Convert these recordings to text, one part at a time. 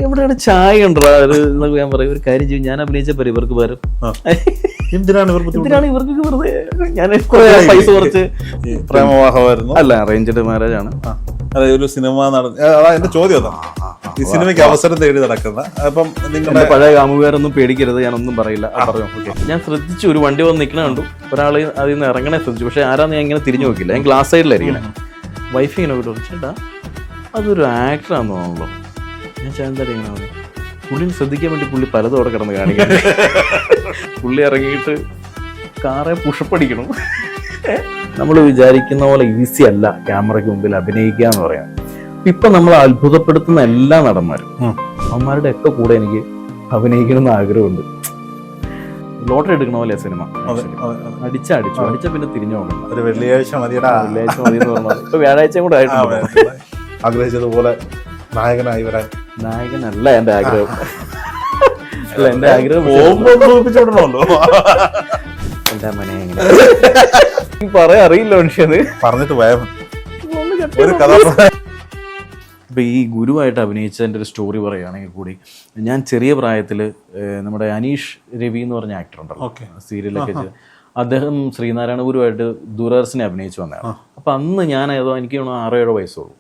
എവിടെയാണ് ചായ ഉണ്ടോ എന്നൊക്കെ ഞാൻ പറയും. ഒരു കാര്യം ചെയ്യും, ഞാൻ അഭിനയിച്ച ഇവർക്ക് പകരം എന്തിനാണ് ഇവർക്ക് വെറുതെ ഞാൻ പൈസ കുറച്ച് പ്രേമവാഹമായിരുന്നു. അല്ല, അറേഞ്ച്ഡ് മാരേജ് ആണ്. അതെ, ഒരു സിനിമ നടൻ. എന്റെ ചോദ്യം അതാണ്, ഈ സിനിമയ്ക്ക് അവസരം തേടി നടക്കുന്ന. അപ്പം നിങ്ങളുടെ പഴയ കാമുകാരൊന്നും പേടിക്കരുത്, ഞാനൊന്നും പറയില്ല. പറഞ്ഞു ഞാൻ ശ്രദ്ധിച്ചു, ഒരു വണ്ടി വന്ന് നിൽക്കണ കണ്ടു, ഒരാൾ അതിൽ നിന്ന് ഇറങ്ങണേ ശ്രദ്ധിച്ചു. പക്ഷെ ആരാന്ന് ഞാൻ ഇങ്ങനെ തിരിഞ്ഞു നോക്കില്ല, ഞാൻ ഗ്ലാസ് സൈഡിലായിരിക്കണേ. വൈഫ് ഇങ്ങനെ വിട്ടു, ചേട്ടാ അതൊരു ആക്ടറാന്ന് തോന്നുള്ളൂ. ഞാൻ എന്താ ഇങ്ങനെ പുള്ളിനെ ശ്രദ്ധിക്കാൻ വേണ്ടി പുള്ളി പലതും അവിടെ കിടന്ന് കാണിക്കണം. പുള്ളി ഇറങ്ങിയിട്ട് കാറെ പുഷപ്പ് അടിക്കണം. നമ്മൾ വിചാരിക്കുന്ന പോലെ ഈസി അല്ല ക്യാമറയ്ക്ക് മുമ്പിൽ അഭിനയിക്കുക എന്ന് പറയാം. ഇപ്പൊ നമ്മൾ അത്ഭുതപ്പെടുത്തുന്ന എല്ലാ നടന്മാരും അവന്മാരുടെ ഒക്കെ കൂടെ എനിക്ക് അഭിനയിക്കണമെന്ന് ആഗ്രഹമുണ്ട്. ലോട്ടറി എടുക്കണ പോലെ സിനിമ അടിച്ച പിന്നെ തിരിഞ്ഞു പോകണം. ഒരു വെള്ളിയാഴ്ച മതിയടാ, വെള്ളിയാഴ്ച മതി എന്ന് പറഞ്ഞാൽ ഇപ്പൊ വ്യാഴാഴ്ചയും കൂടെ ആയിട്ടുണ്ട്. ആഗ്രഹിച്ചതുപോലെ നായകനായി വരാൻ. നായകനല്ല എന്റെ ആഗ്രഹം. അല്ല, എന്റെ ആഗ്രഹം എന്താ മനെ പറയാ അറിയില്ല മനുഷ്യന് പറഞ്ഞിട്ട് പോയാ ഒരു കഥ. ഇപ്പൊ ഈ ഗുരുവായിട്ട് അഭിനയിച്ചതിൻ്റെ ഒരു സ്റ്റോറി പറയുകയാണെങ്കിൽ കൂടി, ഞാൻ ചെറിയ പ്രായത്തിൽ നമ്മുടെ അനീഷ് രവി എന്ന് പറഞ്ഞ ആക്ടർ ഉണ്ടല്ലോ, സീരിയലൊക്കെ ചെയ്ത്, അദ്ദേഹം ശ്രീനാരായണ ഗുരുവായിട്ട് ദൂരദർശനെ അഭിനയിച്ചു വന്നതാണ്. അപ്പം അന്ന് ഞാൻ എനിക്ക് 6-7 വയസ്സുള്ളൂ.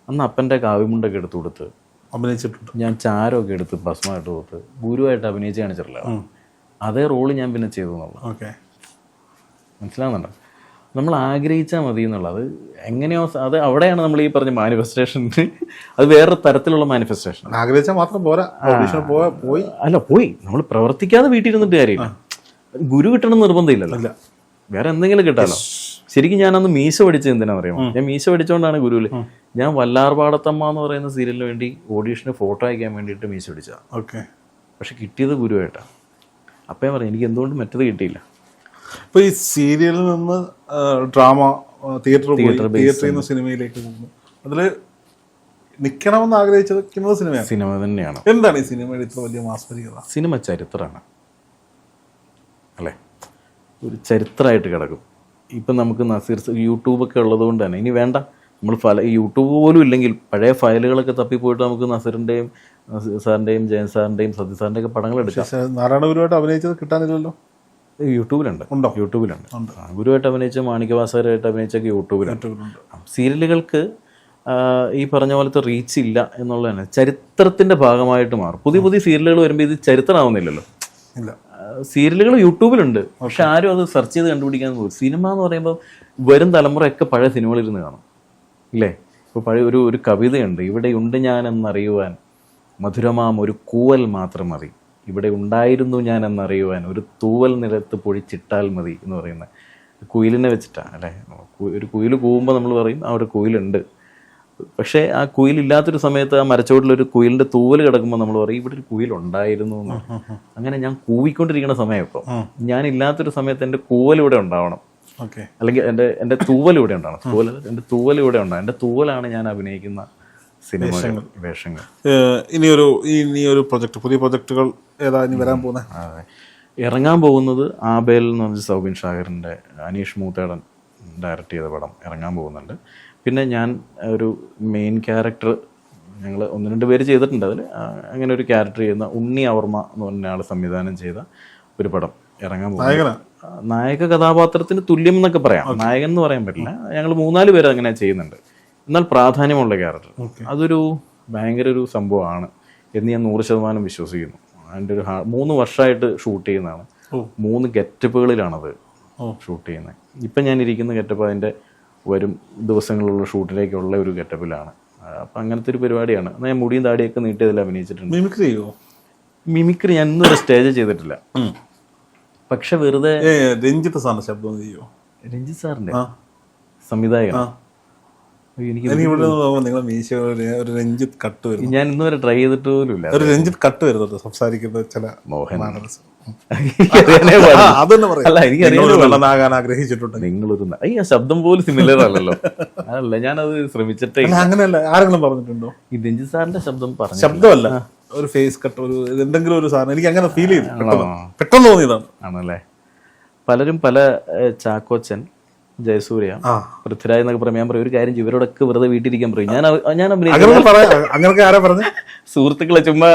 അന്ന് അപ്പൻ്റെ കാവ്യമുണ്ടൊക്കെ എടുത്തു കൊടുത്ത് അഭിനയിച്ചിട്ടുണ്ട്. ഞാൻ ചാരമൊക്കെ എടുത്ത് ഭസ്മമായിട്ട് കൊടുത്ത് ഗുരുവായിട്ട് അഭിനയിച്ച് കാണിച്ചിട്ടില്ല. അതേ റോള് ഞാൻ പിന്നെ ചെയ്തു എന്നുള്ളത് മനസ്സിലാവുന്നുണ്ടോ? നമ്മൾ ആഗ്രഹിച്ചാൽ മതി എന്നുള്ളത് എങ്ങനെയോ അത് അവിടെയാണ് നമ്മൾ ഈ പറഞ്ഞ മാനിഫെസ്റ്റേഷന്. അത് വേറെ തരത്തിലുള്ള മാനിഫെസ്റ്റേഷൻ. ആഗ്രഹിച്ചാൽ മാത്രം പോരാ, പോയി നമ്മൾ പ്രവർത്തിക്കാതെ വീട്ടിൽ ഇരുന്നിട്ട് കാര്യമില്ല. ഗുരു കിട്ടണം നിർബന്ധമില്ലല്ലോ, വേറെ എന്തെങ്കിലും കിട്ടാലോ. ശരിക്കും ഞാനന്ന് മീശ പഠിച്ചത് എന്തിനാ അറിയാമോ? ഞാൻ മീശ പഠിച്ചുകൊണ്ടാണ് ഗുരുവിൽ. ഞാൻ വല്ലാർപാടത്തമ്മ എന്ന് പറയുന്ന സീരിയലിന് വേണ്ടി ഓഡീഷന് ഫോട്ടോ അയക്കാൻ വേണ്ടിയിട്ട് മീശ പഠിച്ചതാണ്. പക്ഷെ കിട്ടിയത് ഗുരുവായിട്ടാണ്. അപ്പം ഞാൻ പറഞ്ഞു എനിക്ക് എന്തുകൊണ്ട് മറ്റത് കിട്ടിയില്ല. ഇപ്പൊ ഈ സീരിയലിൽ നിന്ന് ഡ്രാമ തിയേറ്ററിൽ നിന്ന് സിനിമയിലേക്ക് പോകുന്നു. അതില് നിൽക്കണമെന്ന് ആഗ്രഹിച്ചിരിക്കുന്നത് സിനിമയാണ്. സിനിമ തന്നെയാണ്. എന്താണ് ഈ സിനിമയുടെ ഇത്ര വലിയ മാസ്മരികത? സിനിമ ചരിത്രമാണ് അല്ലേ, ഒരു ചരിത്രമായിട്ട് കിടക്കും. ഇപ്പം നമുക്ക് നസീർ യൂട്യൂബൊക്കെ ഉള്ളത് കൊണ്ട് തന്നെ ഇനി വേണ്ട, നമ്മൾ യൂട്യൂബ് പോലും ഇല്ലെങ്കിൽ പഴയ ഫയലുകളൊക്കെ തപ്പിപ്പോയിട്ട് നമുക്ക് നസീറിൻ്റെയും സാറിൻ്റെയും ജയൻ സാറിൻ്റെയും സത്യ സാറിൻ്റെ ഒക്കെ പടങ്ങൾ എടുക്കാം. നാരായണ ഗുരുവായിട്ട് അഭിനയിച്ചത് കിട്ടാനില്ലല്ലോ. യൂട്യൂബിലുണ്ട്. ഗുരുവായിട്ട് അഭിനയിച്ച, മാണിക്യവാസകരായിട്ട് അഭിനയിച്ചൊക്കെ യൂട്യൂബിലുണ്ട്. സീരിയലുകൾക്ക് ഈ പറഞ്ഞ പോലത്തെ റീച്ച് ഇല്ല എന്നുള്ളതാണ്. ചരിത്രത്തിന്റെ ഭാഗമായിട്ട് മാറും. പുതിയ പുതിയ സീരിയലുകൾ വരുമ്പോൾ ഇത് ചരിത്രമാവുന്നില്ലല്ലോ. സീരിയലുകൾ യൂട്യൂബിലുണ്ട്, പക്ഷെ ആരും അത് സെർച്ച് ചെയ്ത് കണ്ടുപിടിക്കാൻ പോകും. സിനിമ എന്ന് പറയുമ്പോൾ വരും തലമുറയൊക്കെ പഴയ സിനിമകളിരുന്ന് കാണും ഇല്ലേ. ഇപ്പോൾ പഴയ ഒരു കവിതയുണ്ട്, ഇവിടെയുണ്ട് ഞാൻ എന്നറിയുവാൻ മധുരമാം ഒരു കൂവൽ മാത്രം മതി, ഇവിടെ ഉണ്ടായിരുന്നു ഞാൻ എന്നറിയുവാൻ ഒരു തൂവൽ നിലത്ത് പൊഴിച്ചിട്ടാൽ മതി എന്ന് പറയുന്ന കുയിലിനെ വെച്ചിട്ടാണ് അല്ലേ. ഒരു കുയിൽ കൂവുമ്പോൾ നമ്മൾ പറയും ആ ഒരു കുയിലുണ്ട്. പക്ഷേ ആ കുയിലില്ലാത്തൊരു സമയത്ത് ആ മരച്ചോട്ടിലൊരു കുയിലിൻ്റെ തൂവൽ കിടക്കുമ്പോൾ നമ്മൾ പറയും ഇവിടെ ഒരു കുയിലുണ്ടായിരുന്നു എന്ന്. അങ്ങനെ ഞാൻ കൂവിക്കൊണ്ടിരിക്കുന്ന സമയം ഇപ്പോൾ ഞാനില്ലാത്തൊരു സമയത്ത് എൻ്റെ കൂവൽ ഇവിടെ ഉണ്ടാവണം, അല്ലെങ്കിൽ എൻ്റെ തൂവൽ ഇവിടെ ഉണ്ടാവണം. എൻ്റെ തൂവൽ ഇവിടെ ഉണ്ടാവും. എൻ്റെ തൂവലാണ് ഞാൻ അഭിനയിക്കുന്ന സിനിമകൾ, വേഷങ്ങൾ. ഇനിയൊരു പ്രൊജക്ട്, പുതിയ പ്രൊജക്ടുകൾ ഏതാ ഇനി വരാൻ പോകുന്നത്? അതെ, ഇറങ്ങാൻ പോകുന്നത് ആബേൽ എന്ന് പറഞ്ഞ സൗബിൻ ഷാഹിറിൻ്റെ, അനീഷ് മൂത്തേടൻ ഡയറക്റ്റ് ചെയ്ത പടം ഇറങ്ങാൻ പോകുന്നുണ്ട്. പിന്നെ ഞാൻ ഒരു മെയിൻ ക്യാരക്ടർ, ഞങ്ങൾ 1-2 പേര് ചെയ്തിട്ടുണ്ട് അതിൽ. അങ്ങനെ ഒരു ക്യാരക്ടർ ചെയ്യുന്ന ഉണ്ണി അവർമ്മ എന്ന് പറഞ്ഞ ആൾ സംവിധാനം ചെയ്ത ഒരു പടം ഇറങ്ങാൻ പോകുന്നത്. നായക കഥാപാത്രത്തിന് തുല്യം എന്നൊക്കെ പറയാം, നായകൻ എന്ന് പറയാൻ പറ്റില്ല. ഞങ്ങൾ 3-4 പേര് അങ്ങനെ ചെയ്യുന്നുണ്ട്. എന്നാൽ പ്രാധാന്യമുള്ള ക്യാരക്ടർ, അതൊരു ഭയങ്കര ഒരു സംഭവമാണ് എന്ന് ഞാൻ 100% വിശ്വസിക്കുന്നു. അതിൻ്റെ ഒരു 3 വർഷമായിട്ട് ഷൂട്ട് ചെയ്യുന്നതാണ്. 3 ഗെറ്റപ്പുകളിലാണത് ഷൂട്ട് ചെയ്യുന്നത്. ഇപ്പം ഞാൻ ഇരിക്കുന്ന ഗെറ്റപ്പ് അതിൻ്റെ വരും ദിവസങ്ങളിലുള്ള ഷൂട്ടിലേക്കുള്ള ഒരു ഗെറ്റപ്പിലാണ്. അപ്പം അങ്ങനത്തെ ഒരു പരിപാടിയാണ്. എന്നാൽ ഞാൻ മുടിയും താടിയൊക്കെ നീട്ടിയതിൽ അഭിനയിച്ചിട്ടുണ്ട്. മിമിക്രി ഞാൻ ഇന്നൊരു സ്റ്റേജ് ചെയ്തിട്ടില്ല. പക്ഷെ വെറുതെ രഞ്ജിത്ത് സാറിന്റെ ശബ്ദം ചെയ്യോ? രഞ്ജിത്ത് സാറിന്റെ സംവിധായകൻ. ഞാൻ ഇന്നുവരെ ട്രൈ ചെയ്തിട്ട് പോലും ഇല്ല. ഒരു രഞ്ജിത്ത് കട്ട് വരുന്നുണ്ട് സംസാരിക്കുന്ന ചില മോഹൻ. അല്ല, എനിക്കറിയാൻ ആഗ്രഹിച്ചിട്ടുണ്ട്. നിങ്ങളൊരു ശബ്ദം പോലും സിമിലർ അല്ലല്ലോ. അതല്ല, ഞാനത് ശ്രമിച്ചിട്ടേ. അങ്ങനെയല്ല, ആരെങ്കിലും പറഞ്ഞിട്ടുണ്ടോ? ഈ രഞ്ജിത്ത് സാറിന്റെ ശബ്ദം പറഞ്ഞു, ശബ്ദമല്ല, ഒരു ഫേസ് കട്ട്, ഒരു എന്തെങ്കിലും ഒരു സാധനം എനിക്ക് അങ്ങനെ ഫീൽ ചെയ്തു, പെട്ടെന്ന് തോന്നിയതാണ്. ആണല്ലേ. പലരും പല ചാക്കോച്ചൻ, ജയസൂര്യ, പൃഥ്വിരാജ് എന്നൊക്കെ പറയാം. ഞാൻ പറയും ഒരു കാര്യം ചെയ്യും, ഇവരോടൊക്കെ വെറുതെ വീട്ടിലിരിക്കാൻ പറയും. ഞാൻ അങ്ങനെ ആരാ പറഞ്ഞു? സുഹൃത്തുക്കളെ ചുമ്മാ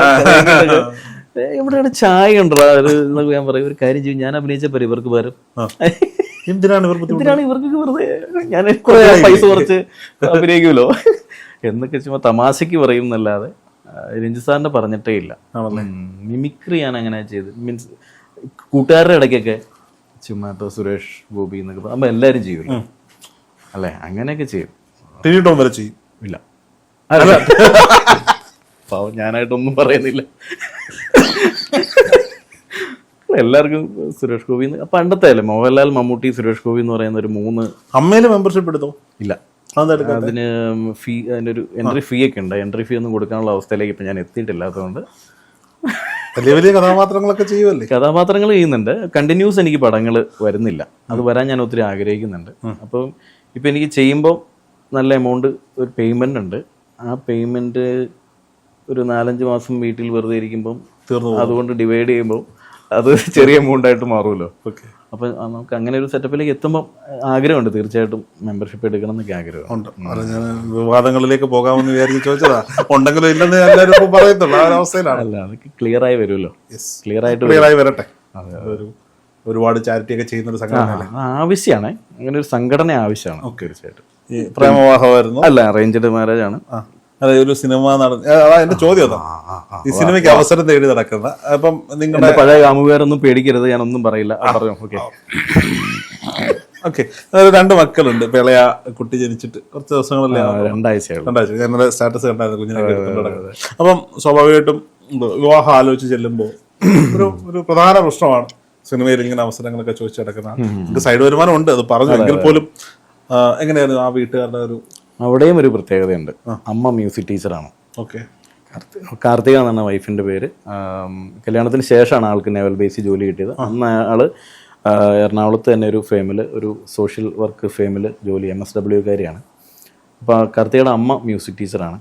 എവിടെയാണ് ചായ ഉണ്ടോ എന്നൊക്കെ ഞാൻ പറയും. ഒരു കാര്യം ചെയ്യും, ഞാൻ അഭിനയിച്ച പറയും ഇവർക്ക് പകരം എന്തിനാണ് ഇവർക്ക് വെറുതെ ഞാൻ പൈസ കുറച്ച് അഭിനയിക്കുമല്ലോ എന്നൊക്കെ ചുമ്മാ തമാശക്ക് പറയും എന്നല്ലാതെ രഞ്ജിത്ത് സാറിന്റെ പറഞ്ഞിട്ടേ ഇല്ല. മിമിക്രി ഞാൻ അങ്ങനെ ചെയ്ത് മീൻസ് കൂട്ടുകാരുടെ ഇടയ്ക്കൊക്കെ ചുമ്മാ ഇപ്പോൾ സുരേഷ് ഗോപി എന്നൊക്കെ പറയുമ്പോൾ എല്ലാവരും ചെയ്യും അല്ലേ, അങ്ങനെയൊക്കെ ചെയ്യും. ചെയ്യും ഇല്ല പാവം ഞാനായിട്ടൊന്നും പറയുന്നില്ല. എല്ലാവർക്കും സുരേഷ് ഗോപി പണ്ടത്തെ അല്ലേ, മോഹൻലാൽ, മമ്മൂട്ടി, സുരേഷ് ഗോപി എന്ന് പറയുന്ന ഒരു 3. അമ്മയില് മെമ്പർഷിപ്പ് എടുത്തോ? ഇല്ല. അതിന് ഫീ, അതിൻ്റെ ഒരു എൻട്രി ഫീ ഒക്കെ ഉണ്ട്. എൻട്രി ഫീ ഒന്നും കൊടുക്കാനുള്ള അവസ്ഥയിലേക്ക് ഇപ്പം ഞാൻ എത്തിയിട്ടില്ലാത്തതുകൊണ്ട്. വലിയ വലിയ കഥാപാത്രങ്ങളൊക്കെ ചെയ്യുമല്ലേ? കഥാപാത്രങ്ങൾ ചെയ്യുന്നുണ്ട്. കണ്ടിന്യൂസ് എനിക്ക് പടങ്ങൾ വരുന്നില്ല. അത് വരാൻ ഞാൻ ഒത്തിരി ആഗ്രഹിക്കുന്നുണ്ട്. അപ്പം ഇപ്പം എനിക്ക് ചെയ്യുമ്പോൾ നല്ല എമൗണ്ട് ഒരു പേയ്മെൻ്റ് ഉണ്ട്. ആ പേയ്മെൻറ്റ് ഒരു 4-5 മാസം വീട്ടിൽ വെറുതെ ഇരിക്കുമ്പം അതുകൊണ്ട് ഡിവൈഡ് ചെയ്യുമ്പോൾ അത് ചെറിയ എമൗണ്ട് ആയിട്ട് മാറുമല്ലോ. അപ്പം നമുക്ക് അങ്ങനെ ഒരു സെറ്റപ്പിലേക്ക് എത്തുമ്പോൾ ആഗ്രഹമുണ്ട് തീർച്ചയായിട്ടും മെമ്പർഷിപ്പ് എടുക്കണം എന്നൊക്കെ ആഗ്രഹമുണ്ട്. ഞാൻ വിവാദങ്ങളിലേക്ക് പോകാമെന്ന് വിചാരിച്ച് ചോദിച്ചതാ. ഉണ്ടെങ്കിലും ഇല്ലെന്ന് എല്ലാവരും പറയത്തുള്ളൂ. ആ അവസ്ഥയിലാണ്. അല്ല, അതൊക്കെ ക്ലിയർ ആയി വരുമല്ലോ. ക്ലിയർ ആയി വരട്ടെ. ഒരുപാട് ചാരിറ്റി ഒക്കെ ചെയ്യുന്ന ഒരു സംഘടന ആവശ്യമാണ്. അങ്ങനെ ഒരു സംഘടന ആവശ്യമാണ് തീർച്ചയായിട്ടും. പ്രേമവിവാഹമായിരുന്നു? അല്ല, അറേഞ്ച്ഡ് മാരേജ് ആണ്. അതെ, ഒരു സിനിമ നടൻ. എന്റെ ചോദ്യം അതാ, ഈ സിനിമയ്ക്ക് അവസരം തേടി നടക്കുന്ന അപ്പം നിങ്ങളുടെ പഴയ കാമുകാരൊന്നും പേടിക്കരുത്, ഞാനൊന്നും പറയില്ല. പറഞ്ഞു ഓക്കെ. 2 മക്കളുണ്ട്. ഇളയ കുട്ടി ജനിച്ചിട്ട് കുറച്ച് ദിവസങ്ങളല്ലേ? 2 ആഴ്ച. ഞങ്ങളുടെ സ്റ്റാറ്റസ് കണ്ടായിരുന്നു, കുഞ്ഞിനൊക്കെ എടുത്തുകൊണ്ടിടക്കുന്നത്. അപ്പം സ്വാഭാവികമായിട്ടും വിവാഹം ആലോചിച്ച് ചെല്ലുമ്പോൾ ഒരു പ്രധാന പ്രശ്നമാണ് സിനിമയിൽ ഇങ്ങനെ അവസരങ്ങളൊക്കെ ചോദിച്ചു കിടക്കുന്ന. നമുക്ക് സൈഡ് വരുമാനം ഉണ്ട്, അത് പറഞ്ഞു. എങ്കിൽ പോലും എങ്ങനെയായിരുന്നു ആ വീട്ടുകാരുടെ ഒരു? അവിടെയും ഒരു പ്രത്യേകതയുണ്ട്. അമ്മ മ്യൂസിക് ടീച്ചറാണ്. ഓക്കെ. കാർത്തിക എന്നാണ് വൈഫിൻ്റെ പേര്. കല്യാണത്തിന് ശേഷമാണ് ആൾക്ക് നേവൽ ബേസിൽ ജോലി കിട്ടിയത്. അന്ന് ആൾ എറണാകുളത്ത് തന്നെ ഒരു ഫേമിൽ, ഒരു സോഷ്യൽ വർക്ക് ഫേമിൽ ജോലി, MSW-കാരിയാണ്. അപ്പോൾ കാർത്തികയുടെ അമ്മ മ്യൂസിക് ടീച്ചറാണ്.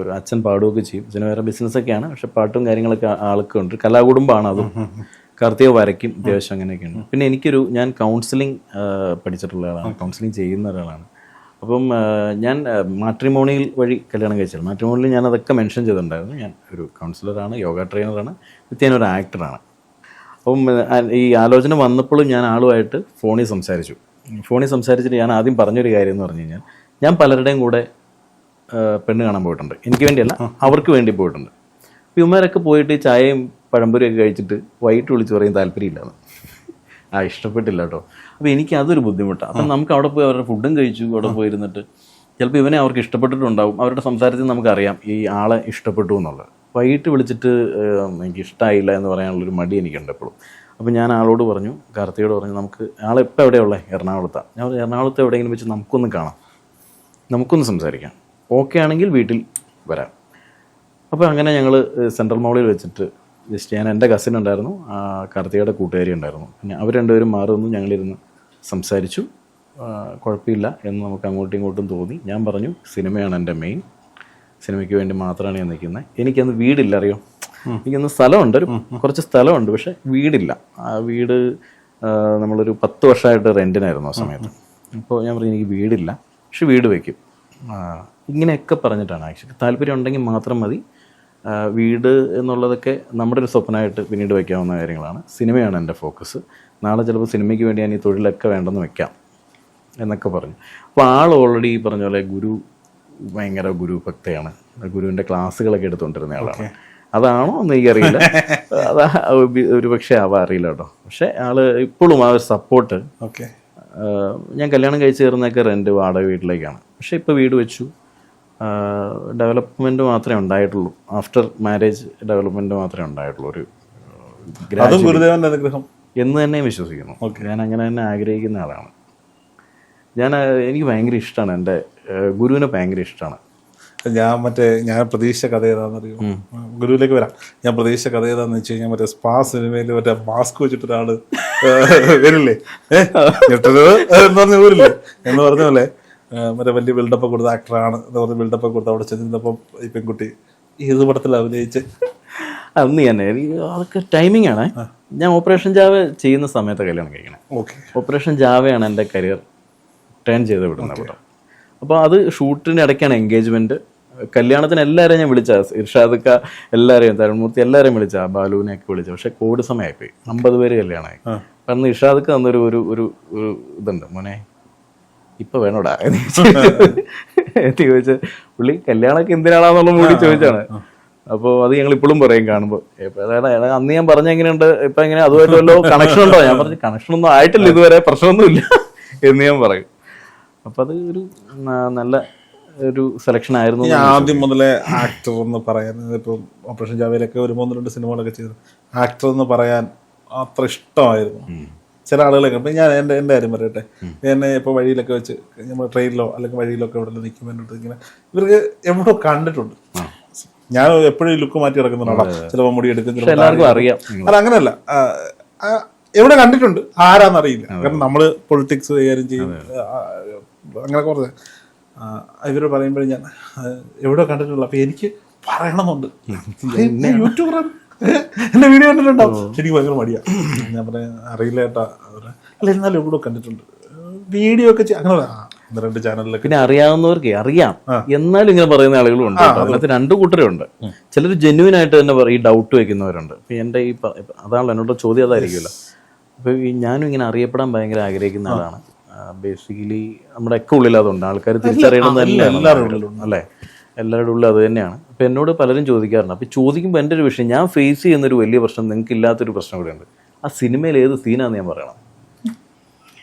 ഒരു അച്ഛൻ പാടുകയൊക്കെ ചെയ്യും. അച്ഛന് വേറെ ബിസിനസ്സൊക്കെയാണ്, പക്ഷെ പാട്ടും കാര്യങ്ങളൊക്കെ ആൾക്കുണ്ട്. കലാകുടുംബമാണ് അതും. കാർത്തിക വരയ്ക്കും അത്യാവശ്യം, അങ്ങനെയൊക്കെയാണ്. പിന്നെ ഞാൻ കൗൺസിലിംഗ് പഠിച്ചിട്ടുള്ള ആളാണ്, കൗൺസിലിംഗ് ചെയ്യുന്ന ഒരാളാണ്. അപ്പം ഞാൻ മാട്രിമോണിയൽ വഴി കല്യാണം കഴിച്ചത്. മാട്രിമോണിയിൽ ഞാൻ അതൊക്കെ മെൻഷൻ ചെയ്തിട്ടുണ്ടായിരുന്നു. ഞാൻ ഒരു കൗൺസിലറാണ്, യോഗ ട്രെയിനറാണ്, ഞാനൊരു ആക്ടറാണ്. അപ്പം ഈ ആലോചന വന്നപ്പോഴും ഞാൻ ആളുമായിട്ട് ഫോണിൽ സംസാരിച്ചിട്ട് ഞാൻ ആദ്യം പറഞ്ഞൊരു കാര്യം എന്ന് പറഞ്ഞു കഴിഞ്ഞാൽ, ഞാൻ പലരുടെയും കൂടെ പെണ്ണ് കാണാൻ പോയിട്ടുണ്ട്. എനിക്ക് വേണ്ടിയല്ല, അവർക്ക് വേണ്ടി പോയിട്ടുണ്ട്. ഇവന്മാരൊക്കെ പോയിട്ട് ചായയും പഴംപൊരിയൊക്കെ കഴിച്ചിട്ട് വൈകിട്ട് വിളിച്ച് പറയും താല്പര്യമില്ലാന്ന്. ഇഷ്ടപ്പെട്ടില്ല കേട്ടോ. അപ്പോൾ എനിക്ക് അതൊരു ബുദ്ധിമുട്ടാണ്. അപ്പം നമുക്ക് അവിടെ പോയി അവരുടെ ഫുഡും കഴിച്ചു, അവിടെ പോയിരുന്നിട്ട് ചിലപ്പോൾ ഇവനെ അവർക്ക് ഇഷ്ടപ്പെട്ടിട്ടുണ്ടാവും. അവരുടെ സംസാരത്തിൽ നമുക്കറിയാം ഈ ആളെ ഇഷ്ടപ്പെട്ടു എന്നുള്ളത്. വൈകിട്ട് വിളിച്ചിട്ട് എനിക്ക് ഇഷ്ടമായില്ല എന്ന് പറയാനുള്ളൊരു മടി എനിക്കുണ്ട് എപ്പോഴും. അപ്പോൾ ഞാൻ ആളോട് പറഞ്ഞു, കാർത്തികയോട് പറഞ്ഞു, നമുക്ക് ആളെപ്പോൾ എവിടെയുള്ളത്? എറണാകുളത്താണ്. ഞാൻ പറഞ്ഞു, എറണാകുളത്ത് എവിടെയെങ്കിലും വെച്ച് നമുക്കൊന്ന് കാണാം, നമുക്കൊന്ന് സംസാരിക്കാം, ഓക്കെ ആണെങ്കിൽ വീട്ടിൽ വരാം. അപ്പോൾ അങ്ങനെ ഞങ്ങൾ സെൻട്രൽ മോളിൽ വെച്ചിട്ട് ജസ്റ്റ് ഞാൻ, എൻ്റെ കസിൻ ഉണ്ടായിരുന്നു, കാർത്തികയുടെ കൂട്ടുകാരി ഉണ്ടായിരുന്നു. പിന്നെ അവർ രണ്ടുപേരും മാറി വന്നു, ഞങ്ങളിരുന്ന് സംസാരിച്ചു. കുഴപ്പമില്ല എന്ന് നമുക്ക് അങ്ങോട്ടും ഇങ്ങോട്ടും തോന്നി. ഞാൻ പറഞ്ഞു, സിനിമയാണ് എൻ്റെ മെയിൻ, സിനിമയ്ക്ക് വേണ്ടി മാത്രമാണ് ഞാൻ നിൽക്കുന്നത്. എനിക്കന്ന് വീടില്ല, അറിയോ, എനിക്കന്ന് സ്ഥലമുണ്ട്, കുറച്ച് സ്ഥലമുണ്ട്, പക്ഷേ വീടില്ല. ആ വീട് നമ്മളൊരു 10 വർഷമായിട്ട് റെൻറ്റിനായിരുന്നു ആ സമയത്ത്. അപ്പോൾ ഞാൻ പറഞ്ഞു, എനിക്ക് വീടില്ല, പക്ഷെ വീട് വയ്ക്കും. ഇങ്ങനെയൊക്കെ പറഞ്ഞിട്ടാണ്. ആക്ച്വലി താല്പര്യം ഉണ്ടെങ്കിൽ മാത്രം മതി. വീട് എന്നുള്ളതൊക്കെ നമ്മുടെ ഒരു സ്വപ്നമായിട്ട് പിന്നീട് വയ്ക്കാവുന്ന കാര്യങ്ങളാണ്. സിനിമയാണ് എൻ്റെ ഫോക്കസ്. നാളെ ചിലപ്പോൾ സിനിമയ്ക്ക് വേണ്ടി ഞാൻ ഈ തൊഴിലൊക്കെ വേണ്ടെന്ന് വെക്കാം എന്നൊക്കെ പറഞ്ഞു. അപ്പോൾ ആൾ ഓൾറെഡി ഈ പറഞ്ഞ പോലെ ഭയങ്കര ഗുരു ഭക്തയാണ്. ഗുരുവിൻ്റെ ക്ലാസ്സുകളൊക്കെ എടുത്തുകൊണ്ടിരുന്ന ആളാണ്. അതാണോ എന്ന് എനിക്കറിയില്ല, അതാ ഒരു പക്ഷേ അറിയില്ല കേട്ടോ. പക്ഷേ ആള് ഇപ്പോഴും ആ ഒരു സപ്പോർട്ട്. ഞാൻ കല്യാണം കഴിച്ച് കയറുന്നതൊക്കെ റെൻറ്റ് വാടക വീട്ടിലേക്കാണ്. പക്ഷേ ഇപ്പോൾ വീട് വെച്ചു. ഡെവലപ്മെൻറ്റ് മാത്രമേ ഉണ്ടായിട്ടുള്ളൂ. ആഫ്റ്റർ മാരേജ് ഡെവലപ്മെൻറ്റ് മാത്രമേ ഉണ്ടായിട്ടുള്ളൂ. ഒരു ഗുരുദേവൻ്റെ അനുഗ്രഹം എന്ന് തന്നെ വിശ്വസിക്കുന്നു. ഞാൻ അങ്ങനെ തന്നെ ആഗ്രഹിക്കുന്ന ആളാണ്. എനിക്ക് ഭയങ്കര ഇഷ്ടമാണ്, എൻ്റെ ഗുരുവിനെ ഭയങ്കര ഇഷ്ടമാണ്. ഞാൻ പ്രതീക്ഷിച്ച കഥ ഏതാണെന്നറിയോ? ഗുരുവിലേക്ക് വരാം. ഞാൻ പ്രതീക്ഷിച്ച കഥ ഏതാന്ന് വെച്ച് കഴിഞ്ഞാൽ സ്പാ സിനിമയിൽ മാസ്ക് വെച്ചിട്ട് ഒരാള് വരില്ലേ, എന്ന് പറഞ്ഞ ഊരില്ലേ എന്ന് പറഞ്ഞ പോലെ വലിയ ബിൽഡപ്പ് കൊടുത്ത ആക്ടറാണ് എന്ന് പറഞ്ഞ് ബിൽഡപ്പ് കൊടുത്ത് അവിടെ ചെന്നപ്പം ഈ പെൺകുട്ടി ഏത് പടത്തിൽ അഭിനയിച്ച് അന്ന് തന്നെ അതൊക്കെ ടൈമിംഗ് ആണ്. ഞാൻ ഓപ്പറേഷൻ ജാവ ചെയ്യുന്ന സമയത്ത് കല്യാണം കഴിക്കണം. ഓപ്പറേഷൻ ജാവയാണ് എൻ്റെ കരിയർ ടേൺ ചെയ്ത് വിടുന്ന പടം. അപ്പോൾ അത് ഷൂട്ടിന് ഇടയ്ക്കാണ് എൻഗേജ്മെന്റ്. കല്യാണത്തിന് എല്ലാവരെയും ഞാൻ വിളിച്ച, ഇർഷാദക്ക എല്ലാവരെയും, തരുൺമൂർത്തി എല്ലാവരെയും വിളിച്ച, ബാലുവിനെയൊക്കെ വിളിച്ച. പക്ഷെ കോവിഡ് സമയമായിപ്പോയി, 50 പേര് കല്യാണമായി. കാരണം ഇർഷാദക്ക തന്നൊരു ഒരു ഒരു ഒരു ഇതുണ്ട്, മോനെ ഇപ്പൊ വേണോടാ എന്ന് ചോദിച്ച പുള്ളി കല്യാണമൊക്കെ എന്തിനാണെന്നുള്ള മൂടി ചോദിച്ചാണ്. അപ്പോൾ അത് ഞങ്ങൾ ഇപ്പോഴും പറയും കാണുമ്പോൾ, അന്ന് ഞാൻ പറഞ്ഞ എങ്ങനെയുണ്ട്, ഇപ്പൊ എങ്ങനെ അതുമായിട്ട് വല്ലോ കണക്ഷൻ ഉണ്ടോ? ഞാൻ പറഞ്ഞു കണക്ഷൻ ഒന്നും ആയിട്ടില്ല ഇതുവരെ, പ്രശ്നമൊന്നുമില്ല എന്ന് ഞാൻ പറയും. അപ്പൊ അത് ഒരു നല്ല ഒരു സെലക്ഷൻ ആയിരുന്നു. ആദ്യം മുതലേ ആക്ടർ എന്ന് പറയാൻ, ഇപ്പം ഓപ്പറേഷൻ ജാവേലൊക്കെ ഒരു 1-2 സിനിമകളൊക്കെ ചെയ്തു, ആക്ടർ എന്ന് പറയാൻ അത്ര ഇഷ്ടമായിരുന്നു ചില ആളുകളൊക്കെ. ഇപ്പം ഞാൻ എൻ്റെ കാര്യം പറയട്ടെ, എന്നെ ഇപ്പോൾ വഴിയിലൊക്കെ വെച്ച് നമ്മൾ ട്രെയിനിലോ അല്ലെങ്കിൽ വഴിയിലൊക്കെ എവിടെ നിൽക്കുമ്പോൾ ഇങ്ങനെ ഇവർക്ക് എവിടെയോ കണ്ടിട്ടുണ്ട്. ഞാൻ എപ്പോഴും ലുക്ക് മാറ്റി കിടക്കുന്നതാണോ, ചിലപ്പോൾ മുടി എടുക്കും, എല്ലാവർക്കും അറിയാം. അല്ല അങ്ങനെയല്ല, എവിടെ കണ്ടിട്ടുണ്ട്, ആരാന്നറിയില്ല. കാരണം നമ്മള് പൊളിറ്റിക്സ് കൈകാര്യം ചെയ്യും, അങ്ങനെ കുറച്ച് ഇവർ പറയുമ്പോഴും ഞാൻ എവിടെ കണ്ടിട്ടുള്ളൂ. അപ്പൊ എനിക്ക് പറയണമെന്നുണ്ട്, യൂട്യൂബർ എന്റെ വീഡിയോ കണ്ടിട്ടുണ്ടാവും. എനിക്ക് ഭയങ്കര മടിയാ, ഞാൻ പറയാൻ അറിയില്ല ഏട്ടാ, അല്ല എന്നാലും എവിടെ കണ്ടിട്ടുണ്ട്, വീഡിയോ ഒക്കെ അങ്ങനെ 2 ചാനലിലൊക്കെ. പിന്നെ അറിയാവുന്നവർക്ക് അറിയാം, എന്നാലും ഇങ്ങനെ പറയുന്ന ആളുകളും ഉണ്ട്. അതിനകത്ത് 2 കൂട്ടരുണ്ട്. ചിലർ ജെന്യൂൻ ആയിട്ട് തന്നെ ഈ ഡൗട്ട് വെക്കുന്നവരുണ്ട്. ഇപ്പൊ എന്റെ ഈ അതാണല്ലോ എന്നോട് ചോദ്യം, അതായിരിക്കുമല്ലോ. അപ്പൊ ഞാനും ഇങ്ങനെ അറിയപ്പെടാൻ ഭയങ്കര ആഗ്രഹിക്കുന്ന ആളാണ്. ബേസിക്കലി നമ്മുടെ ഒക്കെ ഉള്ളിൽ അതുണ്ട്, ആൾക്കാർ തിരിച്ചറിയണമെന്ന് അല്ലേ, എല്ലാവരുടെ ഉള്ളിൽ അത് തന്നെയാണ്. അപ്പൊ എന്നോട് പലരും ചോദിക്കാറുണ്ട്. അപ്പൊ ചോദിക്കുമ്പോൾ എൻ്റെ ഒരു വിഷയം, ഞാൻ ഫേസ് ചെയ്യുന്നൊരു വലിയ പ്രശ്നം നിങ്ങൾക്ക് ഇല്ലാത്തൊരു പ്രശ്നം കൂടെ ഉണ്ട്. ആ സിനിമയിൽ ഏത് സീനാന്ന് ഞാൻ പറയണം.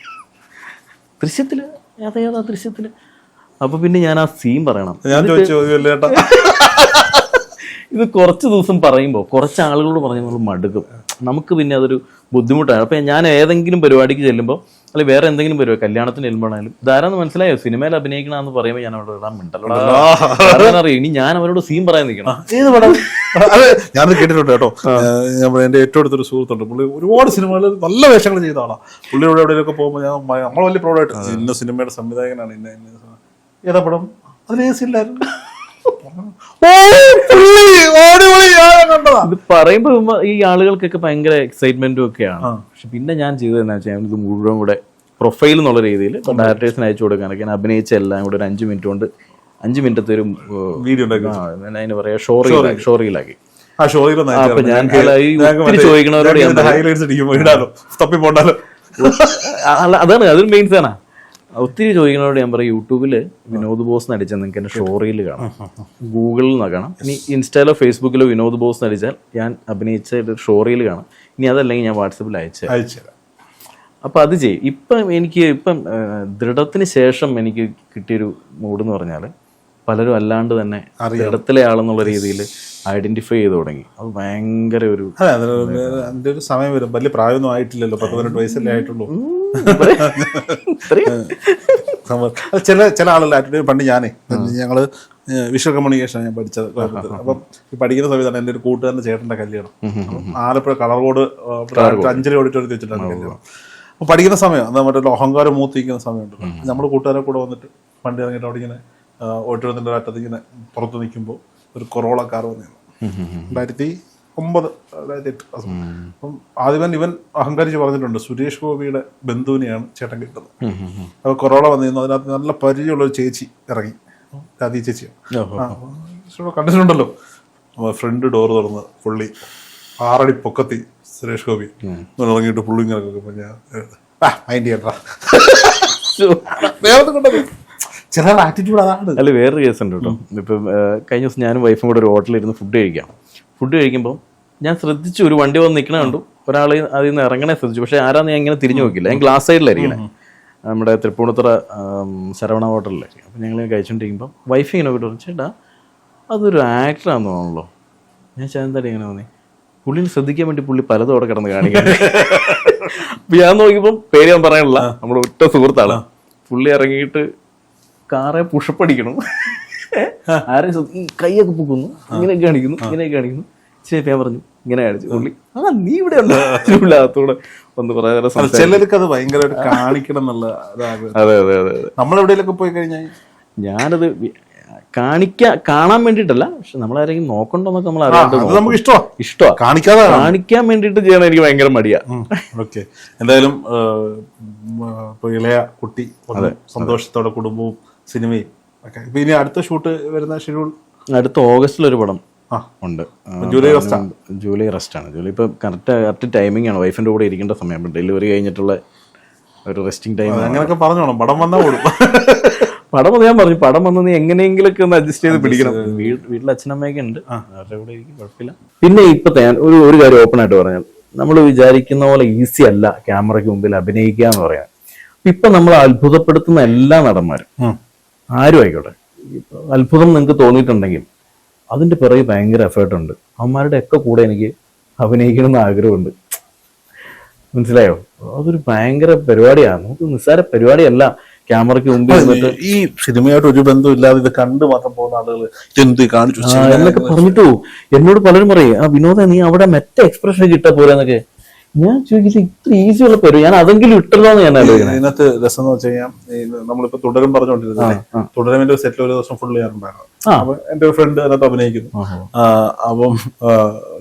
ദൃശ്യത്തില് ഏതാ ദൃശ്യത്തില്? അപ്പൊ പിന്നെ ഞാൻ ആ സീൻ പറയണം. ഇത് കുറച്ച് ദിവസം പറയുമ്പോൾ കുറച്ച് ആളുകളോട് പറഞ്ഞ് നമ്മൾ മടുക്കും, നമുക്ക് പിന്നെ അതൊരു ബുദ്ധിമുട്ടാണ്. അപ്പം ഞാൻ ഏതെങ്കിലും പരിപാടിക്ക് ചെല്ലുമ്പോൾ, അല്ലെങ്കിൽ വേറെ എന്തെങ്കിലും പരിപാടി, കല്യാണത്തിന് ചെല്ലുമ്പോഴാണെങ്കിലും ഇതാരാന്ന് മനസ്സിലായോ, സിനിമയിൽ അഭിനയിക്കണമെന്ന് പറയുമ്പോൾ ഞാൻ അവിടെ ഇടാൻ മിണ്ടല്ലോ അറിയാം. ഇനി ഞാൻ അവരോട് സീൻ പറയാൻ നിൽക്കണം. ഏത് പടം? അതെ, ഞാനത് കേട്ടിട്ടുണ്ട് കേട്ടോ. എൻ്റെ ഏറ്റവും അടുത്തൊരു സുഹൃത്തുണ്ട്, പുള്ളി ഒരുപാട് സിനിമകളിൽ നല്ല വേഷങ്ങൾ ചെയ്ത ആളാണ്. പുള്ളിയോട് എവിടെയൊക്കെ പോകുമ്പോൾ നമ്മൾ വലിയ പ്രൗഡായിട്ട്, ഇന്ന സിനിമയുടെ സംവിധായകനാണ്, ഏതാ പടം, അതിൽ ഏസില്ലായിരുന്നു. ഇത് പറയുമ്പോ ഈ ആളുകൾക്കൊക്കെ ഭയങ്കര എക്സൈറ്റ്മെന്റും ഒക്കെയാണ്. പക്ഷെ പിന്നെ ഞാൻ ചെയ്തതെന്ന് വെച്ചാൽ ഇത് മുഴുവൻ കൂടെ പ്രൊഫൈൽ എന്നുള്ള രീതിയിൽ ഡയറക്ടേഴ്സിന് അയച്ചു കൊടുക്കാനൊക്കെ ഞാൻ അഭിനയിച്ച എല്ലാം കൂടെ ഒരു 5 മിനിറ്റ് കൊണ്ട് 5 മിനിറ്റത്തെ ഒരു വീഡിയോ അതിന് പറയാ ഷോറിയിലാക്കി. അപ്പൊ ഞാൻ ചോദിക്കണവരോട് അതാണ്, അതൊരു മെയിൻ സാധന. ഒത്തിരി ചോദിക്കുന്നവരോട് ഞാൻ പറയും, യൂട്യൂബിൽ വിനോദ് ബോസ് നടിച്ചാൽ നിങ്ങൾക്ക് എൻ്റെ ഷോറിയിൽ കാണാം, ഗൂഗിളിൽ നിന്ന് കാണാം. ഇനി ഇൻസ്റ്റയിലോ ഫേസ്ബുക്കിലോ വിനോദ് ബോസ് നടിച്ചാൽ ഞാൻ അഭിനയിച്ച ഷോറിയിൽ കാണാം. ഇനി അതല്ലെങ്കിൽ ഞാൻ വാട്സപ്പിൽ അയച്ചുതരാം. അപ്പം അത് ചെയ്യും. ഇപ്പം ദൃഢത്തിന് ശേഷം എനിക്ക് കിട്ടിയൊരു മൂഡ് എന്ന് പറഞ്ഞാൽ പലരും അല്ലാണ്ട് തന്നെ ദൃഢത്തിലെ ആളെന്നുള്ള രീതിയിൽ ഐഡന്റിഫൈ ചെയ്ത് തുടങ്ങി. അത് ഭയങ്കര ഒരു അതിന്റെ ഒരു സമയം വരും. വലിയ പ്രായമൊന്നും ആയിട്ടില്ലല്ലോ, 18 വയസ്സല്ലേ ആയിട്ടുള്ളൂ. ചില ആളുകൾ പണ്ട് ഞങ്ങള് വിഷ്വൽ കമ്മ്യൂണിക്കേഷൻ ഞാൻ പഠിച്ചത്. അപ്പം പഠിക്കുന്ന സമയത്താണ് എൻ്റെ ഒരു കൂട്ടുകാരൻ്റെ ചേട്ടൻ്റെ കല്യാണം. ആലപ്പുഴ കളർകോട് 5 ഓഡിറ്റോറിയത്തിൽ വെച്ചിട്ടാണ് കല്യാണം. അപ്പോൾ പഠിക്കുന്ന സമയം മറ്റേ അഹങ്കാരം മൂത്തിരിക്കുന്ന സമയമുണ്ടല്ലോ. നമ്മൾ കൂട്ടുകാരെ കൂടെ വന്നിട്ട് വണ്ടി ഇറങ്ങിയിട്ട് അവിടെ ഇങ്ങനെ ഓഡിറ്റോറിയത്തിൻ്റെ അറ്റത്ത് ഇങ്ങനെ പുറത്ത് നിൽക്കുമ്പോൾ ഒരു കൊറോള കാർ വന്നിരുന്നു 2008. അപ്പം ആദ്യം ഇവൻ അഹങ്കാരിച്ച് പറഞ്ഞിട്ടുണ്ട്, സുരേഷ് ഗോപിയുടെ ബന്ധുവിനെയാണ് ചേട്ടൻ കിട്ടുന്നത്. അപ്പോൾ കൊറോള വന്നിരുന്നു. അതിനകത്ത് നല്ല പരിചയമുള്ള ഒരു ചേച്ചി ഇറങ്ങി, രാധി ചേച്ചിയാണ്, കണ്ടിട്ടുണ്ടല്ലോ. ഫ്രണ്ട് ഡോർ തുറന്ന് പുള്ളി 6 അടി പൊക്കത്തി സുരേഷ് ഗോപി ഇറങ്ങിയിട്ട് പുള്ളി ഇങ്ങനെ ഞാൻ അതിൻ്റെ ചില ആറ്റിറ്റ്യൂഡ് അതാണ്. അല്ല, വേറൊരു കേസ് ഉണ്ട് കേട്ടോ. ഇപ്പം കഴിഞ്ഞ ദിവസം ഞാനും വൈഫും കൂടെ ഒരു ഹോട്ടലിരുന്ന് ഫുഡ് കഴിക്കുമ്പോൾ ഞാൻ ശ്രദ്ധിച്ചു, ഒരു വണ്ടി വന്ന് നിൽക്കണ കണ്ടു, ഒരാൾ അതിൽ നിന്ന് ഇറങ്ങണേ ശ്രദ്ധിച്ചു. പക്ഷെ ആരാന്ന് ഞാൻ ഇങ്ങനെ തിരിഞ്ഞു നോക്കില്ല, ഞാൻ ഗ്ലാസ് സൈഡിലായിരിക്കണേ, നമ്മുടെ തൃപ്പൂണിത്തുറ ശരവണ ഹോട്ടലിലായിരിക്കും. അപ്പം ഞങ്ങൾ കഴിച്ചുകൊണ്ടിരിക്കുമ്പോൾ വൈഫ് ഇങ്ങനെ പോയിട്ട് പറഞ്ഞു, ചേട്ടാ അതൊരു ആക്ടറാന്ന് തോന്നുള്ളൂ. ഞാൻ എന്താ ഇങ്ങനെ തോന്നി, പുള്ളിനെ ശ്രദ്ധിക്കാൻ വേണ്ടി പുള്ളി പലതും അവിടെ കിടന്ന് കാണിക്കാൻ. ഞാൻ നോക്കിയപ്പം പേര് ഞാൻ പറയാനില്ല, നമ്മുടെ ഒറ്റ സുഹൃത്താണ്. പുള്ളി ഇറങ്ങിയിട്ട് കാറെ പുഷപ്പ് അടിക്കണം, ആരെയും ഈ കൈയൊക്കെ പൊക്കുന്നു, ഇങ്ങനെയൊക്കെ കാണിക്കുന്നു. ശരി, ഞാൻ പറഞ്ഞു ഇങ്ങനെ കാണിച്ചു. പുള്ളി നീ ഇവിടെ ഉണ്ടോടെ ഒന്ന് കുറെ നേരം. ചിലർക്ക് അത് ഭയങ്കരമായിട്ട് കാണിക്കണം എന്നുള്ള. അതെ. നമ്മളെവിടെയൊക്കെ പോയി കഴിഞ്ഞാൽ ഞാനത് കാണാൻ വേണ്ടിയിട്ടല്ല, പക്ഷെ നമ്മളാരെങ്കിലും നോക്കണ്ടോന്നൊക്കെ നമ്മൾ അത് നമുക്ക് ഇഷ്ടമാണ് കാണിക്കാതെ കാണിക്കാൻ വേണ്ടിയിട്ട് ചെയ്യണം എനിക്ക് ഭയങ്കര മടിയാ. ഓക്കെ, എന്തായാലും ഇപ്പൊ ഇളയ കുട്ടി സന്തോഷത്തോടെ കുടുംബവും സിനിമയും ഒക്കെ. ഇപ്പൊ ഇനി അടുത്ത ഷൂട്ട് വരുന്ന ഷെഡ്യൂൾ അടുത്ത ഓഗസ്റ്റിലൊരു പടം ഉണ്ട്. ജൂലൈ റെസ്റ്റ് ആണ്. ജൂലൈ ഇപ്പൊ കറക്റ്റ് ടൈമിംഗ് ആണ്. വൈഫിന്റെ കൂടെ ഇരിക്കേണ്ട സമയം, ഡെലിവറി കഴിഞ്ഞിട്ടുള്ള ഒരു റെസ്റ്റിംഗ് ടൈം. അങ്ങനെയൊക്കെ പറഞ്ഞോണം, പടം വന്നാ ഓടും. പടം ഞാൻ പറഞ്ഞു, പടം വന്ന് നീ എങ്ങനെയെങ്കിലൊക്കെ ഒന്ന് അഡ്ജസ്റ്റ് ചെയ്ത് പിടിക്കണം. വീട്ടിൽ അച്ഛനമ്മയൊക്കെ ഉണ്ട്, അവരുടെ കൂടെ ഇരിക്കും, കുഴപ്പമില്ല. പിന്നെ ഇപ്പത്തെ ഒരു കാര്യം ഓപ്പൺ ആയിട്ട് പറഞ്ഞാൽ, നമ്മൾ വിചാരിക്കുന്ന പോലെ ഈസി അല്ല ക്യാമറയ്ക്ക് മുമ്പിൽ അഭിനയിക്കുക എന്ന് പറയാൻ. ഇപ്പൊ നമ്മൾ അത്ഭുതപ്പെടുത്തുന്ന എല്ലാ നടന്മാരും ആരും ആയിക്കോട്ടെ, അത്ഭുതം നിങ്ങൾക്ക് തോന്നിയിട്ടുണ്ടെങ്കിൽ അതിന്റെ പിറകെ ഭയങ്കര എഫേർട്ട് ഉണ്ട്. അവന്മാരുടെ ഒക്കെ കൂടെ എനിക്ക് അഭിനയിക്കണമെന്ന് ആഗ്രഹമുണ്ട്. മനസ്സിലായോ? അതൊരു ഭയങ്കര പരിപാടിയാണ്. നമുക്ക് നിസ്സാര പരിപാടിയല്ല ക്യാമറയ്ക്ക് മുമ്പിൽ നിന്നിട്ട്. ഈ സിനിമയായിട്ട് ഒരു ബന്ധം ഇല്ലാതെ ഇത് കണ്ടു മാത്രം പോകുന്ന ആളുകൾ എന്ത് കാണിച്ചു എന്നൊക്കെ പറഞ്ഞിട്ടു എന്നോട് പലരും പറയും, ആ വിനോദ നീ അവിടെ മറ്റേ എക്സ്പ്രഷൻ കിട്ടാ പോരാന്നൊക്കെ. ഞാൻ ചോദിക്കില്ല, ഇത്ര ഈസി ഉള്ള പേര് ഞാൻ അതെങ്കിലും ഇട്ടല്ലോ എന്ന് ഞാൻ ആലോചിക്കുന്നത്. ഇതിനകത്ത് രസം എന്ന് വെച്ച് കഴിഞ്ഞാൽ നമ്മളിപ്പോ തുടരും പറഞ്ഞുകൊണ്ടിരുന്നത്, തുടരുമിന്റെ സെറ്റിൽ ഒരു ദിവസം ഫുള്ള് ഞാനുണ്ടായിരുന്നു. അപ്പൊ എന്റെ ഒരു ഫ്രണ്ട് അതിനകത്ത് അഭിനയിക്കുന്നു. അപ്പം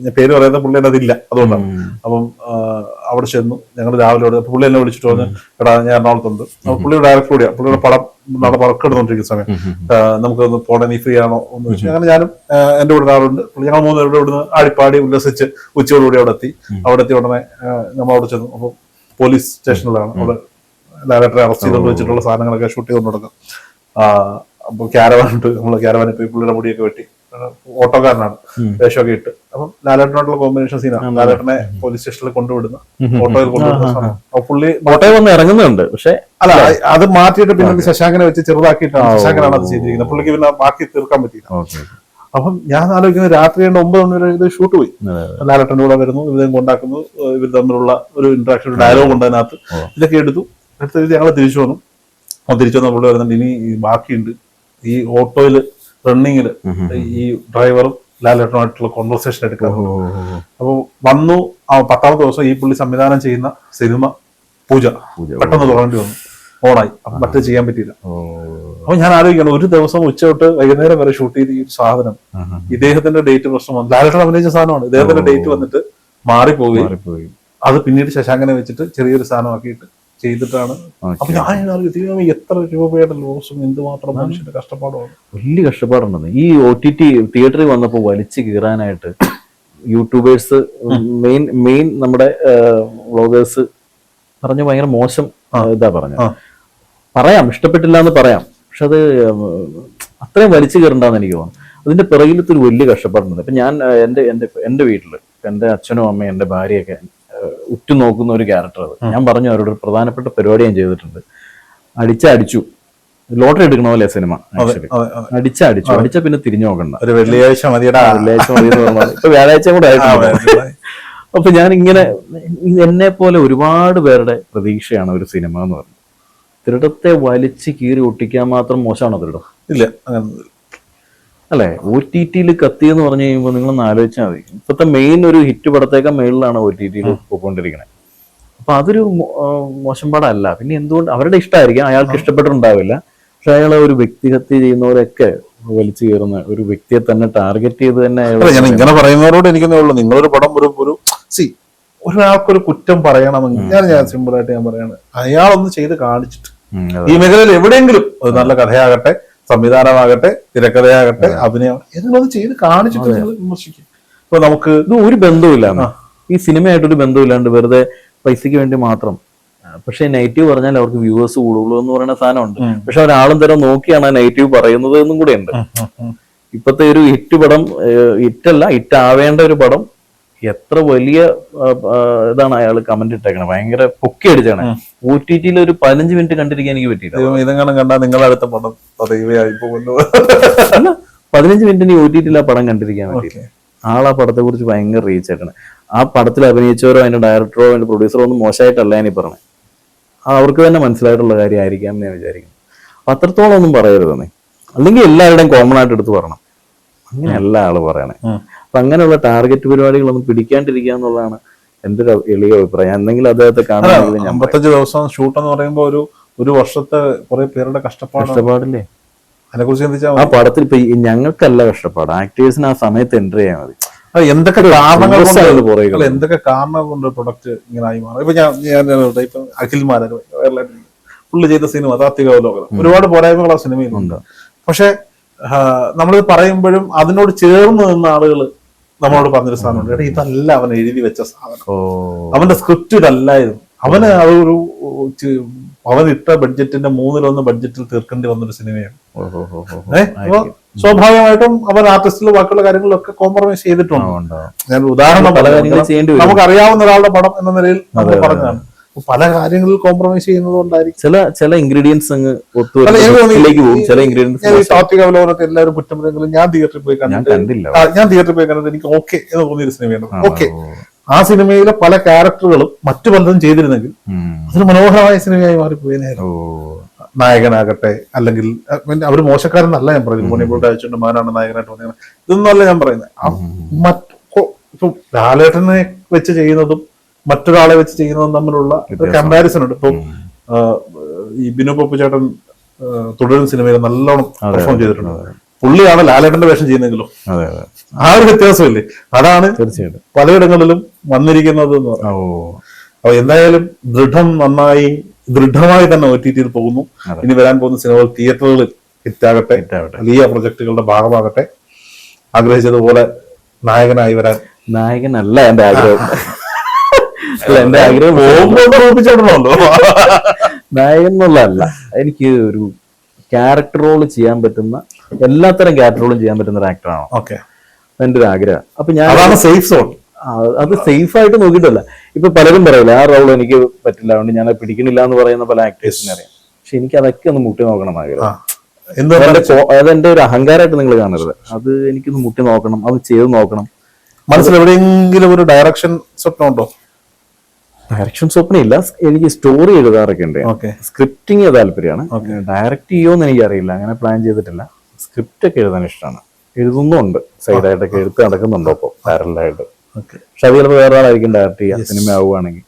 ഞാൻ പേര് പറയുന്ന പുള്ളി അതില്ല, അതുകൊണ്ടാണ്. അപ്പം അവിടെ ചെന്നു, ഞങ്ങൾ രാവിലെ പുള്ളി എന്നെ വിളിച്ചിട്ട് പറഞ്ഞു, എടാ ഞാൻ എറണാകുളത്തുണ്ട്. അപ്പൊ പുള്ളിയുടെ ഡയറക്ടർ കൂടിയാണ്, പുള്ളിയുടെ പടം വർക്കെടുത്തോണ്ടിരിക്കുന്ന സമയം, നമുക്കൊന്ന് പോണേ, നീ ഫ്രീ ആണോ എന്ന് ചോദിച്ചു. അങ്ങനെ ഞാനും എന്റെ കൂടെ ഒരാളുണ്ട്, ഞങ്ങൾ മൂന്നുപേരുടെ ഇവിടുന്ന് ആടിപ്പാടി ഉല്ലസിച്ച് ഉച്ചയോടുകൂടി അവിടെ എത്തി ഉടനെ നമ്മൾ അവിടെ ചെന്നു. അപ്പൊ പോലീസ് സ്റ്റേഷനിലാണ്, അവിടെ ലാലേട്ടനെ അറസ്റ്റ് ചെയ്തുകൊണ്ട് വെച്ചിട്ടുള്ള സാധനങ്ങളൊക്കെ ഷൂട്ട് ചെയ്തുകൊണ്ട് നടക്കും. അപ്പൊ ക്യാരവാനിട്ട് നമ്മള് ക്യാരവാനിൽ പോയി പുള്ളിയുടെ മുടിയൊക്കെ വെട്ടി, ഓട്ടോക്കാരനാണ്, വേഷമൊക്കെ ഇട്ട്. അപ്പം ലാലേട്ടനായിട്ടുള്ള കോമ്പിനേഷൻ സീനാണ്. ലാലേട്ടനെ പോലീസ് സ്റ്റേഷനിൽ കൊണ്ടുവിടുന്ന, ഓട്ടോയിൽ കൊണ്ടുവിടുന്ന. പുള്ളി ഓട്ടോയിൽ വന്ന് ഇറങ്ങുന്നുണ്ട്, പക്ഷെ അല്ല അത് മാറ്റിയിട്ട് പിന്നെ ശശാങ്കനെ വെച്ച് ചെറുതാക്കിയിട്ടാണ്, ശശാങ്കനാണ് അത് ചെയ്തിരിക്കുന്നത്. പുള്ളിക്ക് പിന്നെ ബാക്കി തീർക്കാൻ പറ്റിയില്ല. അപ്പം ഞാൻ ആലോചിക്കുന്നത് രാത്രി 9 മണി വരെ ഇത് ഷൂട്ട് പോയി. ലാലേട്ടൻ്റെ കൂടെ വരുന്നു, ഇവരും കൊണ്ടാക്കുന്നു, ഇവർ തമ്മിലുള്ള ഒരു ഇന്ററാക്ഷൻ, ഡയലോഗ് ഉണ്ട് അതിനകത്ത്. ഇതൊക്കെ എടുത്ത് ഞങ്ങൾ തിരിച്ചു വന്നു. തിരിച്ചു വന്ന പുള്ളി വരുന്നുണ്ട്, ഇനി ബാക്കിയുണ്ട് ഈ ഓട്ടോയില് റണ്ണിങ്ങില് ഈ ഡ്രൈവറും ലാലേട്ടനുമായിട്ടുള്ള കോൺവെർസേഷൻ എടുക്കാൻ. അപ്പൊ വന്നു 10ാമത്തെ ദിവസം ഈ പുള്ളി സംവിധാനം ചെയ്യുന്ന സിനിമ പൂജ പെട്ടെന്ന് തുടങ്ങേണ്ടി വന്നു, ഓണായി. മറ്റേ ചെയ്യാൻ പറ്റിയില്ല. അപ്പൊ ഞാൻ ആലോചിക്കണം, ഒരു ദിവസം ഉച്ച തൊട്ട് വൈകുന്നേരം വരെ ഷൂട്ട് ചെയ്ത് ഈ സാധനം, ഇദ്ദേഹത്തിന്റെ ഡേറ്റ് പ്രശ്നം വന്നു. ലാലേട്ടൻ അഭിനയിച്ച സാധനമാണ്, ഇദ്ദേഹത്തിന്റെ ഡേറ്റ് വന്നിട്ട് മാറിപ്പോയി. അത് പിന്നീട് ശശാങ്കനെ വെച്ചിട്ട് ചെറിയൊരു സാധനമാക്കിയിട്ട് ചെയ്തിട്ടാണ്. അപ്പൊ ഞാൻ എത്ര രൂപയുടെ ലോസും എന്തുമാത്രം മനുഷ്യന്റെ കഷ്ടപ്പാടുമാണ്. വലിയ കഷ്ടപ്പാടുണ്ടെന്ന്. ഈ OTT തിയേറ്ററിൽ വന്നപ്പോൾ വലിച്ചു കീറാനായിട്ട് യൂട്യൂബേഴ്സ്, മെയിൻ നമ്മുടെ വ്ളോഗേഴ്സ് പറഞ്ഞ ഭയങ്കര മോശം ഇതാ പറയാം, ഇഷ്ടപ്പെട്ടില്ല എന്ന് പറയാം, പക്ഷെ അത് അത്രയും വലിച്ചു കയറണ്ടെന്ന് എനിക്ക് തോന്നുന്നു. അതിന്റെ പിറകിലത്തെ ഒരു വലിയ കഷ്ടപ്പാടുണ്ട്. ഇപ്പൊ ഞാൻ എന്റെ വീട്ടില് എന്റെ അച്ഛനും അമ്മയും എന്റെ ഭാര്യയൊക്കെ ഉറ്റുനോക്കുന്ന ഒരു ക്യാരക്ടർ അത്. ഞാൻ പറഞ്ഞു അവരോട്, ഒരു പ്രധാനപ്പെട്ട പരിപാടി ഞാൻ ചെയ്തിട്ടുണ്ട്. അടിച്ചു ലോട്ടറി എടുക്കണ പോലെ സിനിമ. അടിച്ച പിന്നെ തിരിഞ്ഞു നോക്കണ്ട, ഒരു വെള്ളിയാഴ്ച മതി എന്ന് പറഞ്ഞാൽ ഇപ്പൊ വ്യാഴാഴ്ച കൂടെ ആയിട്ടുണ്ട്. അപ്പൊ ഞാൻ ഇങ്ങനെ, എന്നെ പോലെ ഒരുപാട് പേരുടെ പ്രതീക്ഷയാണ് ഒരു സിനിമ എന്ന് പറഞ്ഞത്. ദൃഢത്തെ വലിച്ച് കീറി ഒട്ടിക്കാൻ മാത്രം മോശമാണോ ദൃഢം? ഇല്ല, അല്ലെ? OTT കത്തി എന്ന് പറഞ്ഞു കഴിയുമ്പോൾ നിങ്ങളൊന്ന് ആലോചിച്ചാൽ മതി. ഇപ്പോഴത്തെ മെയിൻ ഒരു ഹിറ്റ് പടത്തേക്കാൾ മേളിലാണ് OTT പോയിക്കൊണ്ടിരിക്കുന്നത്. അപ്പൊ അതൊരു മോശം പടമല്ല. പിന്നെ എന്തുകൊണ്ട് അവരുടെ ഇഷ്ടമായിരിക്കാം, അയാൾക്ക് ഇഷ്ടപ്പെട്ടിട്ടുണ്ടാവില്ല, പക്ഷെ അയാളെ ഒരു വ്യക്തിഹത്യ ചെയ്യുന്നവരൊക്കെ വലിച്ചു കയറുന്ന ഒരു വ്യക്തിയെ തന്നെ ടാർഗറ്റ് ചെയ്ത് തന്നെ. ഞാൻ ഇങ്ങനെ പറയുന്നവരോട് എനിക്കെന്നേ ഉള്ളൂ, നിങ്ങളൊരു പടം ഒരാൾക്കൊരു കുറ്റം പറയണമെങ്കിൽ ഞാൻ സിമ്പിൾ ആയിട്ട് ഞാൻ പറയാണ്, അയാളൊന്ന് ചെയ്ത് കാണിച്ചിട്ട് ഈ മേഖലയിൽ എവിടെയെങ്കിലും ഒരു നല്ല കഥയാകട്ടെ, സംവിധാനമാകട്ടെ, തിരക്കഥയാകട്ടെ, അഭിനയം ഏതെങ്കിലും ചെയ്ത് കാണിച്ചിട്ട് വിമർശിക്കും. ഇപ്പൊ നമുക്ക് ഇത് ഒരു ബന്ധവുമില്ല, ഈ സിനിമയായിട്ടൊരു ബന്ധമില്ലാണ്ട് വെറുതെ പൈസക്ക് വേണ്ടി മാത്രം. പക്ഷെ നെഗറ്റീവ് പറഞ്ഞാൽ അവർക്ക് വ്യൂവേഴ്സ് കൂടുള്ളൂ എന്ന് പറയുന്ന സാധനമുണ്ട്. പക്ഷെ ഒരാളും തരം നോക്കിയാണ് ആ നെഗറ്റീവ് പറയുന്നത് എന്നും കൂടെ ഉണ്ട്. ഇപ്പത്തെ ഒരു ഹിറ്റ് പടം, ഹിറ്റ് ആവേണ്ട ഒരു പടം എത്ര വലിയ ഇതാണ് അയാൾ കമന്റ് ഇട്ടേക്കണേ, ഭയങ്കര പൊക്കി അടിച്ചാണ്. OTT ഒരു 15 മിനിറ്റ് കണ്ടിരിക്കാൻ എനിക്ക് പറ്റിയില്ല. ഇതെങ്ങനെ കണ്ടാ നിങ്ങളുടെ അടുത്ത പടം 15 മിനിറ്റിന് OTT ആ പടം കണ്ടിരിക്കാൻ പറ്റിയില്ല. ആളാ പടത്തെ കുറിച്ച് ഭയങ്കര റീച്ച് ആയിട്ടാണ്. ആ പടത്തിൽ അഭിനയിച്ചവരോ അതിന്റെ ഡയറക്ടറോ അതിന്റെ പ്രൊഡ്യൂസറോ ഒന്നും മോശമായിട്ടല്ല ഞാൻ ഈ പറഞ്ഞത്. അവർക്ക് തന്നെ മനസ്സിലായിട്ടുള്ള കാര്യമായിരിക്കാം എന്ന് ഞാൻ വിചാരിക്കുന്നു. അത്രത്തോളം ഒന്നും പറയരുതെന്നേ, അല്ലെങ്കിൽ എല്ലാവരുടെയും കോമൺ ആയിട്ട് എടുത്ത് പറയണം. അങ്ങനെയല്ല ആള് പറയണേ. അപ്പൊ അങ്ങനെയുള്ള ടാർഗറ്റ് പരിപാടികളൊന്നും പിടിക്കാണ്ടിരിക്കുക എന്നുള്ളതാണ് എന്റെ ഒരു എളിയ അഭിപ്രായം. എന്തെങ്കിലും അദ്ദേഹത്തെ കാണുകയാണെങ്കിൽ 55 ദിവസം ഷൂട്ട് എന്ന് പറയുമ്പോൾ ഒരു വർഷത്തെ കുറെ പേരുടെ കഷ്ടപ്പാടില്ലേ. അതിനെക്കുറിച്ച് ചിന്തിച്ചാൽ ആ പടത്തിൽ ഇപ്പൊ ഞങ്ങൾക്കല്ല കഷ്ടപ്പാട്, ആക്ടേഴ്സിന് ആ സമയത്ത് എൻട്രി ചെയ്യാൻ മതി. എന്തൊക്കെ കാരണങ്ങൾ കൊണ്ട് പുറകെ എന്തൊക്കെ കാരണങ്ങൾ കൊണ്ട് പ്രൊഡക്റ്റ് ഇങ്ങനെ ആയി മാറും. ഇപ്പൊ ഇപ്പൊ അഖിൽമാരാണ് പുള്ളി ചെയ്ത സിനിമ താത്വിക അവലോകനം, ഒരുപാട് പോരായ്മകൾ ആ സിനിമയിലുണ്ട്. പക്ഷെ നമ്മളിത് പറയുമ്പോഴും അതിനോട് ചേർന്ന് നിന്ന ആളുകൾ നമ്മളോട് പറഞ്ഞൊരു സാധനമുണ്ട്, എടാ ഇതല്ല അവൻ എഴുതി വെച്ച സാധനം, അവന്റെ സ്ക്രിപ്റ്റ് ഇതല്ലായിരുന്നു, അവന് അതൊരു അവൻ ഇട്ട ബഡ്ജറ്റിന്റെ 1/3 ബഡ്ജറ്റിൽ തീർക്കേണ്ടി വന്നൊരു സിനിമയാണ്. അപ്പൊ സ്വാഭാവികമായിട്ടും അവൻ ആർട്ടിസ്റ്റിലും ബാക്കിയുള്ള കാര്യങ്ങളിലൊക്കെ കോംപ്രമൈസ് ചെയ്തിട്ടുണ്ട്. ഞാൻ ഉദാഹരണം നമുക്ക് അറിയാവുന്ന ഒരാളുടെ പടം എന്ന നിലയിൽ നമ്മൾ പറഞ്ഞതാണ്. പല കാര്യങ്ങളിൽ കോംപ്രമൈസ് ചെയ്യുന്നത് കൊണ്ടായിരിക്കും ചില ഇൻഗ്രീഡിയൻസ് അങ്ങ് താത്വിക അവലോകനത്തെ എല്ലാവരും കുറ്റം പറയുമെങ്കിലും ഞാൻ തിയേറ്ററിൽ പോയി കണ്ടത് എനിക്ക് ഓക്കെ എന്ന് തോന്നിയൊരു സിനിമയാണ്. ഓക്കെ, ആ സിനിമയിലെ പല ക്യാരക്ടറുകളും മറ്റു പലതും ചെയ്തിരുന്നെങ്കിൽ അതൊരു മനോഹരമായ സിനിമയായി മാറിപ്പോയിരുന്നു. നായകനാകട്ടെ, അല്ലെങ്കിൽ അവർ മോശക്കാരെന്നല്ല ഞാൻ പറയുന്നത്, മണിപ്പൂർ അയച്ചുകൊണ്ട് മാനാണ് നായകനായിട്ട് വന്നത്, ഇതൊന്നുമല്ല ഞാൻ പറയുന്നത്. ഇപ്പൊ ലാലേട്ടനെ വെച്ച് ചെയ്യുന്നതും മറ്റൊരാളെ വെച്ച് ചെയ്യുന്നതും തമ്മിലുള്ള കമ്പാരിസൺ ഉണ്ട്. ഇപ്പൊ ഈ ബിനു പപ്പു ചേട്ടൻ തുടരും സിനിമയിൽ നല്ലോണം പെർഫോം ചെയ്തിട്ടുണ്ട്. പുള്ളിയാണ് ലാലേട്ടന്റെ വേഷം ചെയ്യുന്നെങ്കിലും ആ ഒരു വ്യത്യാസമില്ലേ, അതാണ് തീർച്ചയായിട്ടും പലയിടങ്ങളിലും വന്നിരിക്കുന്നത് എന്ന് പറഞ്ഞു. അപ്പൊ എന്തായാലും ദൃഢമായി തന്നെ OTT പോകുന്നു. ഇനി വരാൻ പോകുന്ന സിനിമകൾ തിയേറ്ററുകളിൽ ഹിറ്റാകട്ടെ, വലിയ പ്രൊജക്ടുകളുടെ ഭാഗമാകട്ടെ. ആഗ്രഹിച്ചതുപോലെ നായകനായി വരാൻ. നായകനല്ല എന്റെ ആഗ്രഹം, എന്റെ ആഗ്രഹം ഓർമ്മിച്ചിട്ടുണ്ടോ നായകൻ എന്നുള്ളതല്ല, എനിക്ക് ഒരു ക്യാരക്ടർ റോള് ചെയ്യാൻ പറ്റുന്ന, എല്ലാത്തരം ക്യാരക്ടർ റോളും ചെയ്യാൻ പറ്റുന്ന ഒരു ആക്ടറാണോ എന്റെ ഒരു ആഗ്രഹം. അപ്പൊ ഞാൻ സേഫ് സോൺ, അത് സേഫ് ആയിട്ട് നോക്കിയിട്ടല്ല. ഇപ്പൊ പലരും പറയില്ല ആ റോൾ എനിക്ക് പറ്റില്ല, അതുകൊണ്ട് ഞാൻ പിടിക്കണില്ല എന്ന് പറയുന്ന പല ആക്ടേഴ്സിനെ അറിയാം. പക്ഷെ എനിക്ക് അതൊക്കെ ഒന്ന് മുട്ടി നോക്കണം ആഗ്രഹം. അതെന്റെ ഒരു അഹങ്കാരമായിട്ട് നിങ്ങൾ കാണരുത്, അത് എനിക്കൊന്ന് മുട്ടി നോക്കണം, അത് ചെയ്ത് നോക്കണം. മനസ്സിൽ എവിടെയെങ്കിലും ഒരു ഡയറക്ഷൻ സ്വപ്നം ഉണ്ടോ? ഡയറക്ഷൻ സ്വപ്നം ഇല്ല, എനിക്ക് സ്റ്റോറി എഴുതാറൊക്കെ ഉണ്ട്. സ്ക്രിപ്റ്റിങ് താല്പര്യമാണ്. ഡയറക്റ്റ് ചെയ്യുമോന്ന് എനിക്കറിയില്ല, അങ്ങനെ പ്ലാൻ ചെയ്തിട്ടില്ല. സ്ക്രിപ്റ്റ് ഒക്കെ എഴുതാൻ ഇഷ്ടമാണ്, എഴുതുന്നുണ്ട്, സൈഡായിട്ടൊക്കെ എഴുത്ത് നടക്കുന്നുണ്ടോ ഇപ്പൊ പാരലായിട്ട്. പക്ഷെ അത് ചിലപ്പോൾ വേറെ ആളായിരിക്കും ഡയറക്റ്റ് ചെയ്യുക, സിനിമ ആവുകയാണെങ്കിൽ.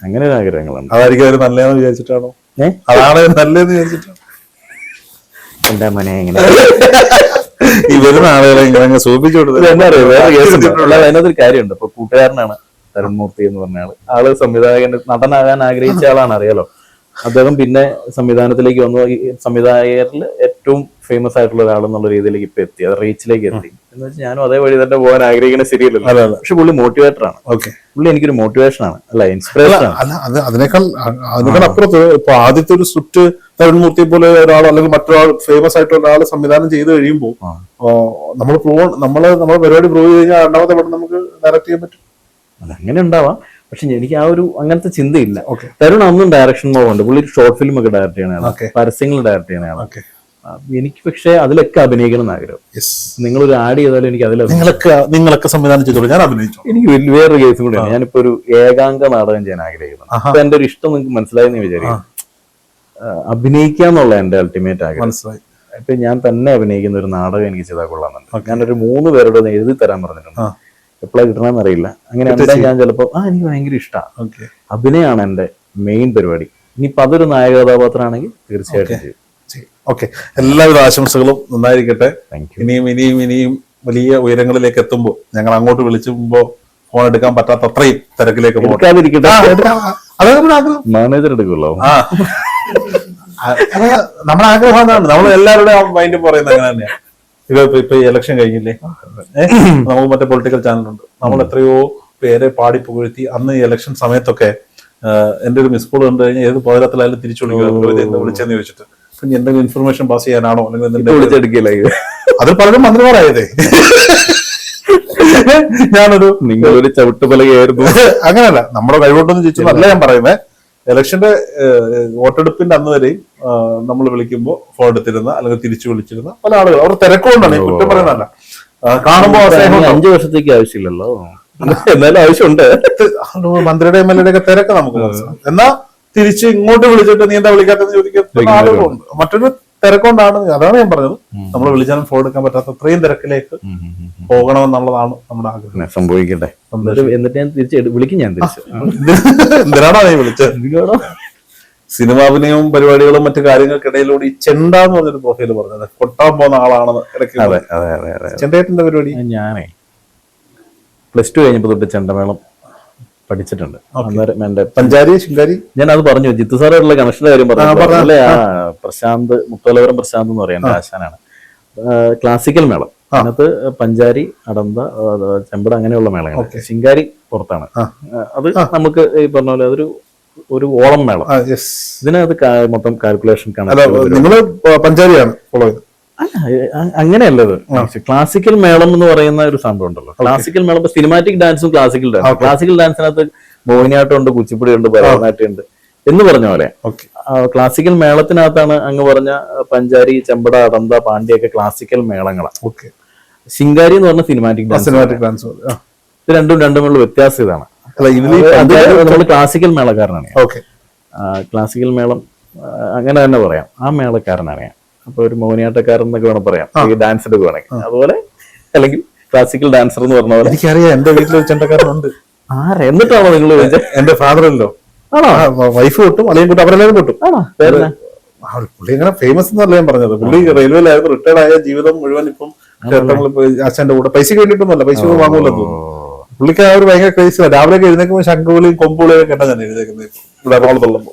അങ്ങനെ ഒരു ആഗ്രഹങ്ങളുണ്ട്. അതായിരിക്കും അവർ നല്ലതെന്ന് വിചാരിച്ചിട്ടാണോ? അതാണ് നല്ലതെന്ന് വിചാരിച്ചിട്ടാണോ? എന്താ മോനെ ഇങ്ങനെ ഈ വരുന്ന ആളുകളെ ഇങ്ങനെ സൂചിപ്പിച്ചു കൊടുത്തത് എന്താ അറിയാം, വേറെ കേസുണ്ട്. അല്ലാതെ അതിനകത്തൊരു കാര്യമുണ്ട്. ഇപ്പൊ കൂട്ടുകാരനാണ് തരുൺമൂർത്തി എന്ന് പറഞ്ഞ ആള് സംവിധായകൻ, നടനാകാൻ ആഗ്രഹിച്ച ആളാണ്, അറിയാലോ. അദ്ദേഹം പിന്നെ സംവിധാനത്തിലേക്ക് വന്നു. ഈ സംവിധായകരിൽ ഏറ്റവും ഫേമസ് ആയിട്ടുള്ള ഒരാളെന്നുള്ള രീതിയിലേക്ക് ഇപ്പൊ എത്തി, അത് റീച്ചിലേക്ക് എത്തി. എന്ന് വെച്ചാൽ ഞാനും അതേ വഴി തന്നെ പോകാൻ ആഗ്രഹിക്കുന്ന ശരിയല്ലല്ലോ. പക്ഷെ പുള്ളി മോട്ടിവേറ്ററാണ്. പുള്ളി എനിക്കൊരു മോട്ടിവേഷൻ ആണ്, അല്ല ഇൻസ്പിറേഷൻ ആണ്. അതിനേക്കാൾ അപ്പുറത്ത് ഇപ്പൊ ആദ്യത്തെ ഒരു സ്ക്രിപ്റ്റ് തരുൺമൂർത്തിയെ പോലെ ഒരാൾ അല്ലെങ്കിൽ മറ്റൊരാൾ ഫേമസ് ആയിട്ടുള്ള ഒരാൾ സംവിധാനം ചെയ്ത് കഴിയുമ്പോൾ നമ്മള് പരിപാടി പ്രൂവ് ചെയ്ത് കഴിഞ്ഞാൽ രണ്ടാമത്തെ പടം നമുക്ക് ഡയറക്ട് ചെയ്യാൻ പറ്റും. അതങ്ങനെ ഉണ്ടാവാം, പക്ഷെ എനിക്ക് ആ ഒരു അങ്ങനത്തെ ചിന്തയില്ല. തരുൺ അന്നും ഡയറക്ഷൻ മോഹമുണ്ട്. പുള്ളി ഷോർട്ട് ഫിലിം ഒക്കെ ഡയറക്ട് ചെയ്യണതാണ്, പരസ്യങ്ങൾ ഡയറക്ട് ചെയ്യണതാണ്. എനിക്ക് പക്ഷെ അതിലൊക്കെ അഭിനയിക്കണം എന്ന് ആഗ്രഹം. നിങ്ങളൊരു ആഡ് ചെയ്താലും എനിക്ക് നിങ്ങളൊക്കെ സംവിധാനം ചെയ്തോളൂ, ഞാൻ അഭിനയിച്ചു. എനിക്ക് വേറൊരു കേസും കൂടിയാണ്. ഞാനിപ്പോ ഒരു ഏകാംഗ നാടകം ചെയ്യാൻ ആഗ്രഹിക്കുന്നു. അപ്പൊ എന്റെ ഒരു ഇഷ്ടം നിങ്ങൾക്ക് മനസ്സിലായെന്ന് വിചാരിക്കും. അഭിനയിക്കാന്നുള്ള എന്റെ അൾട്ടിമേറ്റ് ആഗ്രഹം. മനസ്സിലായി. ഇപ്പൊ ഞാൻ തന്നെ അഭിനയിക്കുന്ന ഒരു നാടകം എനിക്ക് ചെയ്താൽ കൊള്ളാമെന്നുണ്ട്. ഞാനൊരു 3 പേരോട് എഴുതി തരാൻ പറഞ്ഞിട്ടുണ്ട്. എപ്പോഴാ കിട്ടണമെന്ന് അറിയില്ല. അങ്ങനെ ഞാൻ ചിലപ്പോ എനിക്ക് ഭയങ്കര ഇഷ്ടമാണ്. അഭിനയമാണ് എന്റെ മെയിൻ പരിപാടി. ഇനിയിപ്പൊ അതൊരു നായക കഥാപാത്രമാണെങ്കിൽ തീർച്ചയായിട്ടും ചെയ്യും. ഓക്കെ, എല്ലാവിധ ആശംസകളും നന്നായിരിക്കട്ടെ. ഇനിയും വലിയ ഉയരങ്ങളിലേക്ക് എത്തുമ്പോൾ ഞങ്ങൾ അങ്ങോട്ട് വിളിച്ചുമ്പോ ഫോൺ എടുക്കാൻ പറ്റാത്ത അത്രയും തിരക്കിലേക്ക് മാനേജർ എടുക്കുമല്ലോ. നമ്മുടെ ആഗ്രഹം അതാണ്. നമ്മൾ എല്ലാവരുടെയും മൈൻഡ് പറയുന്നത് അങ്ങനെ തന്നെയാണ്. ഇപ്പൊ ഇലക്ഷൻ കഴിഞ്ഞില്ലേ, നമുക്ക് മറ്റേ പൊളിറ്റിക്കൽ ചാനലുണ്ട്. നമ്മൾ എത്രയോ പേരെ പാടി പുകഴ്ത്തി. അന്ന് ഈ ഇലക്ഷൻ സമയത്തൊക്കെ എന്റെ ഒരു മിസ് കോൾ കണ്ടു കഴിഞ്ഞാൽ ഏത് പോരാത്തിലായാലും തിരിച്ചു വിളിച്ചെന്ന് ചോദിച്ചിട്ട് എന്തെങ്കിലും ഇൻഫർമേഷൻ പാസ് ചെയ്യാനാണോ അല്ലെങ്കിൽ വിളിച്ചെടുക്കില്ല. അത് പലരും മന്ത്രിമാരായതേ. ഞാനൊരു നിങ്ങളൊരു ചവിട്ടുപലകയായിരുന്നു. അങ്ങനെയല്ല, നമ്മുടെ കഴിവുണ്ടെന്ന് ചോദിച്ചതല്ല ഞാൻ പറയുന്നത്. ഇലക്ഷന്റെ വോട്ടെടുപ്പിന്റെ അന്ന് വരെയും നമ്മൾ വിളിക്കുമ്പോൾ ഫോൺ എടുത്തിരുന്ന അല്ലെങ്കിൽ തിരിച്ചു വിളിച്ചിരുന്ന പല ആളുകൾ അവർ തിരക്കുകൊണ്ടാണ്, കുറ്റം പറയുന്നതല്ല. കാണുമ്പോ 5 വർഷത്തേക്ക് ആവശ്യമില്ലല്ലോ, എന്നാലും ആവശ്യമുണ്ട്. മന്ത്രിയുടെ MLA ഒക്കെ തിരക്ക് നമുക്ക് മനസ്സിലാവും. എന്നാ തിരിച്ച് ഇങ്ങോട്ട് വിളിച്ചിട്ട് നീ എന്താ വിളിക്കാത്തെന്ന് ചോദിക്കുന്ന ആളുകളുണ്ട്. മറ്റൊരു തിരക്കൊണ്ടാണ്. അതാണ് ഞാൻ പറഞ്ഞത്, നമ്മൾ വിളിച്ചാലും ഫോൺ എടുക്കാൻ പറ്റാത്ത അത്രയും തിരക്കിലേക്ക് പോകണമെന്നുള്ളതാണ് നമ്മുടെ ആഗ്രഹം. സംഭവിക്കട്ടെ. എന്നിട്ട് ഞാൻ തിരിച്ച് വിളിക്കും. ഞാൻ തിരിച്ച് എന്തിനാണോ നീ വിളിച്ചത്? സിനിമാഭിനയവും പരിപാടികളും മറ്റു കാര്യങ്ങൾക്കിടയിലൂടെ ഈ ചെണ്ട എന്ന് പറഞ്ഞൊരു പ്രൊഫൈല് പറഞ്ഞത് കൊട്ടാൻ പോകുന്ന ആളാണെന്ന് ഇടയ്ക്ക്. അതെ അതെ അതെ അതെ. ചെണ്ടയേട്ടന്റെ പരിപാടി ഞാനേ +2 കഴിഞ്ഞപ്പോൾ തൊട്ട് ചെണ്ടമേളം പഠിച്ചിട്ടുണ്ട്. അന്നേരം എന്റെ പഞ്ചാരി ശിങ്കാരി ഞാൻ അത് പറഞ്ഞു, ജിത്തു സാറായിട്ടുള്ള കണക്ഷന്റെ കാര്യം പറഞ്ഞു അല്ലേ. പ്രശാന്ത് മുത്തോലവരം പ്രശാന്ത് എന്ന് പറയാം, ആശാനാണ്. ക്ലാസിക്കൽ മേളം, അതിനകത്ത് പഞ്ചാരി, അടന്ത, ചെമ്പട അങ്ങനെയുള്ള മേളങ്ങൾ. ശിങ്കാരി പുറത്താണ്. അത് നമുക്ക് ഈ പറഞ്ഞ പോലെ അതൊരു ഓളം മേളം. ഇതിനകത്ത് മൊത്തം കാൽക്കുലേഷൻ നിങ്ങള് പഞ്ചാരിയാണ് ഫോളോ ചെയ്തത്? അങ്ങനെയല്ലത്. ക്ലാസിക്കൽ മേളം എന്ന് പറയുന്ന ഒരു സംഭവം ഉണ്ടല്ലോ. ക്ലാസിക്കൽ മേളം സിനിമാറ്റിക് ഡാൻസും ക്ലാസിക്കൽ ഡാൻസും. ക്ലാസിക്കൽ ഡാൻസിനകത്ത് മോഹിനിയാട്ടം ഉണ്ട്, കുച്ചിപ്പുടി ഉണ്ട്, ഭരതനാട്യം ഉണ്ട് എന്ന് പറഞ്ഞ പോലെ ക്ലാസിക്കൽ മേളത്തിനകത്താണ് അങ്ങ് പറഞ്ഞ പഞ്ചാരി, ചെമ്പട, അടന്ത, പാണ്ഡ്യൊക്കെ ക്ലാസിക്കൽ മേളങ്ങളാണ്. ശിങ്കാരി എന്ന് പറഞ്ഞ സിനിമാറ്റിക് ഡാൻസ്. ഇത് രണ്ടും തമ്മിലുള്ള വ്യത്യാസം ഇതാണ്. നമ്മൾ ക്ലാസിക്കൽ മേളക്കാരനാണ്. ക്ലാസിക്കൽ മേളം അങ്ങനെ തന്നെ പറയാം, ആ മേളക്കാരനാണ് ഞാൻ. അപ്പൊ ഒരു മോഹിനിയാട്ടക്കാരൻ എന്നൊക്കെ വേണം പറയാം, ഈ ഡാൻസ് എടുക്കുവാണെങ്കിൽ. അതുപോലെ അല്ലെങ്കിൽ ക്ലാസിക്കൽ ഡാൻസർ എന്ന് പറഞ്ഞ പോലെ. എനിക്കറിയാം, എന്റെ വീട്ടിൽ ചെണ്ടക്കാരനുണ്ട്. എന്നിട്ടാണോ നിങ്ങൾ എന്റെ ഫാദറല്ലോ വൈഫ് കിട്ടും, അല്ലെങ്കിൽ കൂട്ടും, അവരെല്ലാവരും കിട്ടും. പുള്ളി അങ്ങനെ ഫേമസ് എന്നല്ല ഞാൻ പറഞ്ഞത്. പുള്ളി റെയിൽവേയിലായിരുന്നു, റിട്ടയർഡ് ആയ ജീവിതം മുഴുവൻ ഇപ്പം അച്ഛന്റെ കൂടെ പൈസക്ക് വേണ്ടിയിട്ടൊന്നുമല്ല, പൈസ വാങ്ങൂല്ലോ തോന്നുന്നു. പുള്ളിക്ക് ആ ഒരു ഭയങ്കര ക്രൈസ്. രാവിലെ എഴുന്നേക്കുമ്പോൾ ശംഖുവിളിയും കൊമ്പുളിയും കേട്ടാ ഞാൻ എഴുന്നേക്കുന്നത് ഇവിടെ എറണാകുളത്തുള്ളപ്പോ.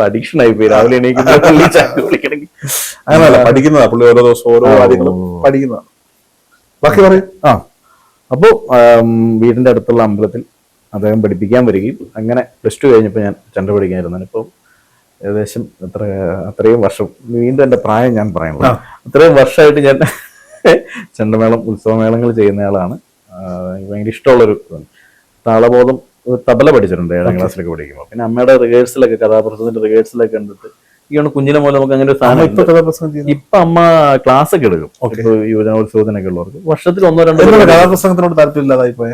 അഡിക്ഷൻ ആയി പോയി രാവിലെ അങ്ങനല്ല, പഠിക്കുന്നതാ പുള്ളി. ഓരോ ദിവസം ഓരോ കാര്യങ്ങളും പഠിക്കുന്നതാണ്. ബാക്കി പറയും. അപ്പോ വീടിന്റെ അടുത്തുള്ള അമ്പലത്തിൽ അദ്ദേഹം പഠിപ്പിക്കാൻ വരികയും അങ്ങനെ +2 കഴിഞ്ഞപ്പോൾ ഞാൻ ചെണ്ട പഠിക്കാനിരുന്നു. ഇപ്പം ഏകദേശം അത്രയും വർഷം, വീണ്ടും എന്റെ പ്രായം ഞാൻ പറയുന്നത്, അത്രയും വർഷമായിട്ട് ഞാൻ ചെണ്ടമേളം, ഉത്സവമേളങ്ങൾ ചെയ്യുന്നയാളാണ്. ഭയങ്കര ഇഷ്ടമുള്ളൊരു താളബോധം. തബല പഠിച്ചിട്ടുണ്ട് 7ാം ക്ലാസ്സിലൊക്കെ പഠിക്കുമ്പോൾ. പിന്നെ അമ്മയുടെ റിഹേഴ്സലൊക്കെ, കഥാപ്രസംഗത്തിന്റെ റിഹേഴ്സലൊക്കെ കണ്ടിട്ട് ഈ കുഞ്ഞിനെ പോലെ നമുക്ക് അങ്ങനെ ഒരു സാധനം. ഇപ്പൊ അമ്മ ക്ലാസ് ഒക്കെ എടുക്കും, യുവജനോത്സവത്തിനൊക്കെ ഉള്ളവർക്ക്. വർഷത്തിൽ 1-2 കഥാപ്രസംഗത്തിനോട് താല്പര്യമില്ലാതായി പോയ.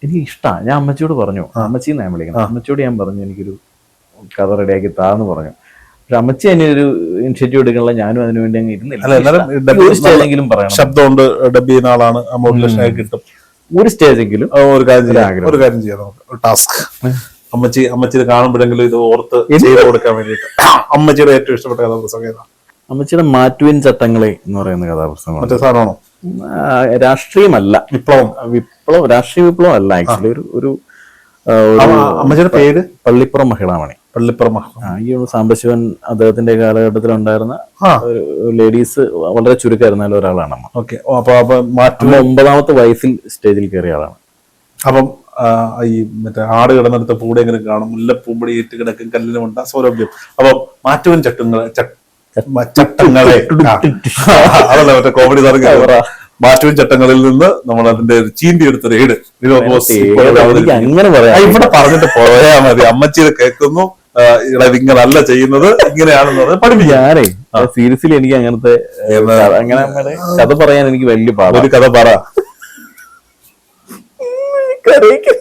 എനിക്ക് ഇഷ്ടമാണ്. ഞാൻ അമ്മച്ചിയോട് പറഞ്ഞു, അമ്മച്ചിന്ന് ഞാൻ വിളിക്കണം, അമ്മച്ചിയോട് ഞാൻ പറഞ്ഞു എനിക്കൊരു കഥ റെഡിയാക്കി താന്ന് പറഞ്ഞു. പക്ഷെ അമ്മച്ചി അതിനൊരു ഇനിഷ്യേറ്റീവ് എടുക്കാനുള്ള ഞാനും അതിനുവേണ്ടി അങ്ങ് ഇരുന്നില്ല. പറയണം, ശബ്ദമുണ്ട്, ഡബ് ചെയ്യുന്ന ആളാണ്, മോഡുലേഷൻ കിട്ടും, ഒരു സ്റ്റേജെങ്കിലും ഒരു കാര്യം ചെയ്യാം നമുക്ക്, ടാസ്ക്. അമ്മച്ചിനെ കാണുമ്പോഴെങ്കിലും ഇത് ഓർത്ത് ചെയ്ത് കൊടുക്കാൻ വേണ്ടിയിട്ട്. അമ്മച്ചിയുടെ ഏറ്റവും ഇഷ്ടപ്പെട്ട കഥാപ്രസംഗം ഏതാ? അമ്മച്ചിയുടെ മാറ്റുവിൻ ചട്ടങ്ങളെ എന്ന് പറയുന്ന കഥാപ്രസംഗം. മറ്റേ സാധനമാണോ? രാഷ്ട്രീയമല്ല, വിപ്ലവം രാഷ്ട്രീയ വിപ്ലവം അല്ല. ആക്ച്വലി ഒരു അമ്മച്ചിയുടെ പേര് പള്ളിപ്പുറം മഹിളാമണി. ഈ സാംബശിവൻ അദ്ദേഹത്തിന്റെ കാലഘട്ടത്തിൽ ഉണ്ടായിരുന്ന ലേഡീസ് വളരെ ചുരുക്കമായിരുന്നാലും ഒരാളാണ് അമ്മ. അപ്പൊ 9ാമത്തെ വയസ്സിൽ സ്റ്റേജിൽ കയറിയ ആളാണ്. അപ്പം ഈ മറ്റേ ആട് കിടന്നെടുത്ത പൂടെ എങ്ങനെ കാണും, മുല്ലപ്പൂമ്പടി ഏറ്റ് കിടക്കും കല്ലിനുമുണ്ട സൗരഭ്യം. അപ്പൊ മാറ്റുവൻ ചട്ടങ്ങളെ അതല്ല മറ്റേ കോമഡി സാറ്. മാറ്റുവൻ ചട്ടങ്ങളിൽ നിന്ന് നമ്മൾ അതിന്റെ ചീന്തി എടുത്തൊരു ഏട് അങ്ങനെ പറയാം. ഇവിടെ പറഞ്ഞിട്ട് പോയാ മതി. അമ്മച്ചി കേൾക്കുന്നു, ഇങ്ങനല്ല ചെയ്യുന്നത്, ഇങ്ങനെയാണെന്ന് ഞാനേ സീരിയസ്ലി എനിക്ക് അങ്ങനത്തെ അങ്ങനെ കഥ പറയാൻ എനിക്ക് വലിയ പാടാ. ഒരു കഥ പറ.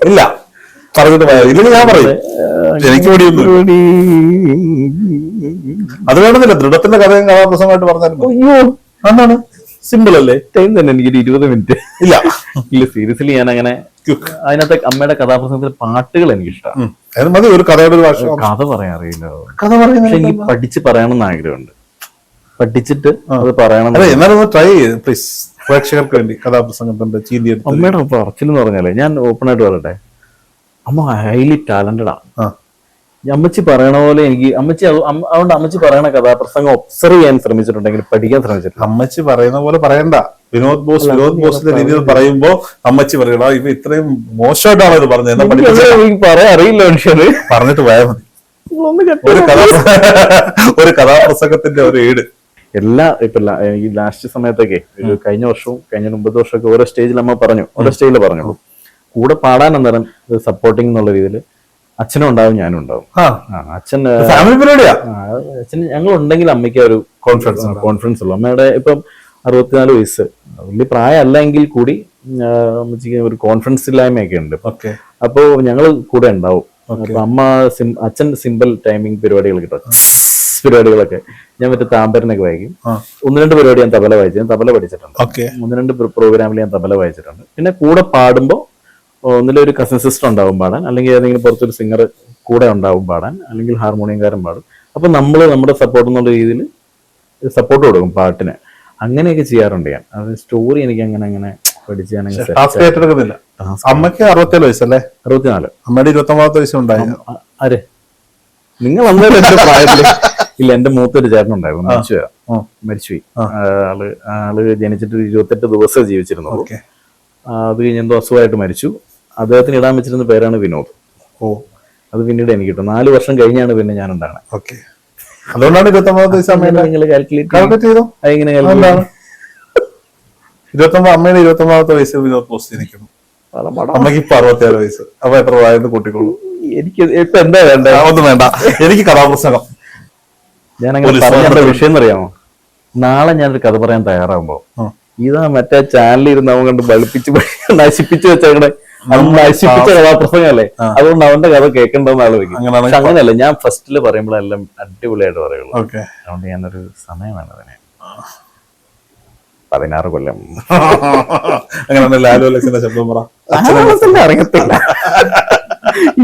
ഇല്ല പറഞ്ഞിട്ട് പോയാ ഇല്ലെങ്കിൽ ഞാൻ പറയും. എനിക്ക് പേടിയൊന്നും അത് വേണമെന്നില്ല. ദൃഢത്തിന്റെ കഥയും കഥാപ്രസംഗമായിട്ട് പറഞ്ഞാലും അയ്യോ അന്നാണ് സിമ്പിൾ അല്ലേ? ടൈം തന്നെ എനിക്കൊരു 20 മിനിറ്റ്. ഇല്ല സീരിയസ്ലി ഞാൻ അങ്ങനെ അതിനകത്തെ അമ്മയുടെ കഥാപ്രസംഗത്തിലെ പാട്ടുകൾ എനിക്ക് ഇഷ്ടമാണ്. മതി ഒരു കഥയുടെ ഒരു കഥ പറയാൻ അറിയില്ല. പക്ഷെ എനിക്ക് പഠിച്ച് പറയണമെന്ന് ആഗ്രഹമുണ്ട്. പഠിച്ചിട്ട് അത് പറയണം. എന്നാലും ട്രൈ ചെയ്ത് പ്ലീസ്, പ്രേക്ഷകർക്ക് വേണ്ടി കഥാപ്രസംഗത്തിന്റെ ചീന്തി. അമ്മയുടെ പറച്ചിലെന്ന് പറഞ്ഞാലേ, ഞാൻ ഓപ്പൺ ആയിട്ട് പറയട്ടെ, അമ്മ ഹൈലി ടാലന്റഡ് ആണ്. അമ്മച്ചി പറയണ പോലെ അതുകൊണ്ട് അമ്മച്ചി പറയണ കഥാപ്രസംഗം ഒബ്സർവ് ചെയ്യാൻ ശ്രമിച്ചിട്ടുണ്ടെങ്കിൽ പഠിക്കാൻ ശ്രമിച്ചിട്ടുണ്ട്. അമ്മച്ചി പറയുന്ന പോലെ പറയണ്ട. വിനോദ് ബോസിന്റെ രീതിയിൽ പറയുമ്പോ അമ്മച്ചി പറയണ ഇവ ഇത്രയും മോശമായിട്ടാണ് ഇത് പറഞ്ഞത്. പറയാൻ അറിയില്ല മനുഷ്യര്, പറഞ്ഞിട്ട് പോയാൽ മതി. ഒരു കഥാപ്രസംഗത്തിന്റെ ഒരു ഏട് ഇപ്പൊ ഈ ലാസ്റ്റ് സമയത്തൊക്കെ കഴിഞ്ഞ വർഷവും കഴിഞ്ഞ 9 വർഷമൊക്കെ ഓരോ സ്റ്റേജിൽ അമ്മ പറഞ്ഞു, ഓരോ സ്റ്റേജിൽ പറഞ്ഞു. കൂടെ പാടാൻ അന്നേരം സപ്പോർട്ടിംഗ് എന്നുള്ള രീതിയിൽ അച്ഛനും ഉണ്ടാവും, ഞാനും ഉണ്ടാവും. അച്ഛൻ ഫാമിലി പരിപാടിയാ. അച്ഛൻ ഞങ്ങൾ ഉണ്ടെങ്കിൽ അമ്മയ്ക്ക് ഒരു കോൺഫിഡൻസ് ഉള്ളു. അമ്മയുടെ ഇപ്പം 64 വയസ്സ്, വലിയ പ്രായമല്ല എങ്കിൽ കൂടി അമ്മച്ചിക്ക് ഒരു കോൺഫിഡൻസ് ഇല്ലായ്മയൊക്കെ ഉണ്ട്. അപ്പോ ഞങ്ങൾ കൂടെ ഉണ്ടാവും. അപ്പൊ അച്ഛൻ സിമ്പിൾ ടൈമിംഗ് പരിപാടികൾ കിട്ടും, പരിപാടികളൊക്കെ. ഞാൻ മറ്റേ താമ്പരനൊക്കെ വായിക്കും. 1-2 പരിപാടി ഞാൻ തബല വായിച്ചു, ഞാൻ തബല പഠിച്ചിട്ടുണ്ട്. 1-2 പ്രോഗ്രാമിൽ ഞാൻ തബല വായിച്ചിട്ടുണ്ട്. പിന്നെ കൂടെ പാടുമ്പോൾ ഒന്നിലെ ഒരു കസിൻ സിസ്റ്റർ ഉണ്ടാവും പാടാൻ, അല്ലെങ്കിൽ ഏതെങ്കിലും പുറത്തൊരു സിംഗർ കൂടെ ഉണ്ടാവും പാടാൻ, അല്ലെങ്കിൽ ഹാർമോണിയംകാരൻ പാടും. അപ്പൊ നമ്മൾ നമ്മുടെ സപ്പോർട്ട് എന്നുള്ള രീതിയിൽ സപ്പോർട്ട് കൊടുക്കും പാട്ടിന്. അങ്ങനെയൊക്കെ ചെയ്യാറുണ്ട് ഞാൻ. അത് സ്റ്റോറി എനിക്ക് അങ്ങനെ പഠിച്ച് ഞാൻ ടാസ്ക് ഏറ്റെടുക്കുന്നില്ല. അമ്മയ്ക്ക് 67 വയസ്സല്ലേ? 64. അമ്മയുടെ 29 വയസ്സുണ്ടായി. ആരെ നിങ്ങൾ അന്നേരം എന്റെ പ്രായത്തില് ഇല്ല, എന്റെ മൂത്തൊരു ചേട്ടനുണ്ടായിരുന്നു, മരിച്ചുപോയി. ആള് ജനിച്ചിട്ട് 28 ദിവസം ജീവിച്ചിരുന്നുള്ളൂ. അത് കഴിഞ്ഞ് എന്തോ അസുഖമായിട്ട് മരിച്ചു. അദ്ദേഹത്തിന് ഇടാൻ വെച്ചിരുന്ന പേരാണ് വിനോദ്. അത് പിന്നീട് എനിക്ക് കിട്ടും. 4 വർഷം കഴിഞ്ഞാണ് പിന്നെ ഞാൻ ഉണ്ടാകണേ. അതുകൊണ്ടാണ് 29 വയസ്സ്. നിങ്ങൾ കാൽക്കുലേറ്റ് ചെയ്തോ? അതെങ്ങനെ 29 അമ്മയുടെ 29 വയസ്സ് വിനോദ് പോസ്റ്റ് ജനിക്കുന്നു. അമ്മയ്ക്ക് ഇപ്പൊ 67 വയസ്സ്. അപ്പൊ എത്ര പ്രായം കൂട്ടിക്കൊള്ളു? എനിക്ക് ഇപ്പൊ എന്താ വേണ്ട? ഒന്നും വേണ്ട, എനിക്ക് കഥാപ്രസംഗം. ഞാൻ അങ്ങനെ പറഞ്ഞ വിഷയം എന്നറിയാമോ? നാളെ ഞാനൊരു കഥ പറയാൻ തയ്യാറാകുമ്പോ ഇതാ മറ്റേ ചാനലിൽ ഇരുന്ന് അവൻ കണ്ട് ബളിപ്പിച്ച് നശിപ്പിച്ച് വെച്ചേക്കണേ, നശിപ്പിച്ച കഥാപ്രസംഗല്ലേ, അതുകൊണ്ട് അവന്റെ കഥ കേൾക്കണ്ടെന്ന് ആലോചിക്കും. അങ്ങനെയല്ല, ഞാൻ ഫസ്റ്റില് പറയുമ്പോഴെല്ലാം അടിപൊളിയായിട്ട് പറയുള്ളൂ. അതുകൊണ്ട് ഞാനൊരു സമയം വേണം അതിനെ. 16 കൊല്ലം അങ്ങനെ ലാലുലക്സിന്റെ ശബ്ദം പറ. അറിയത്തില്ല.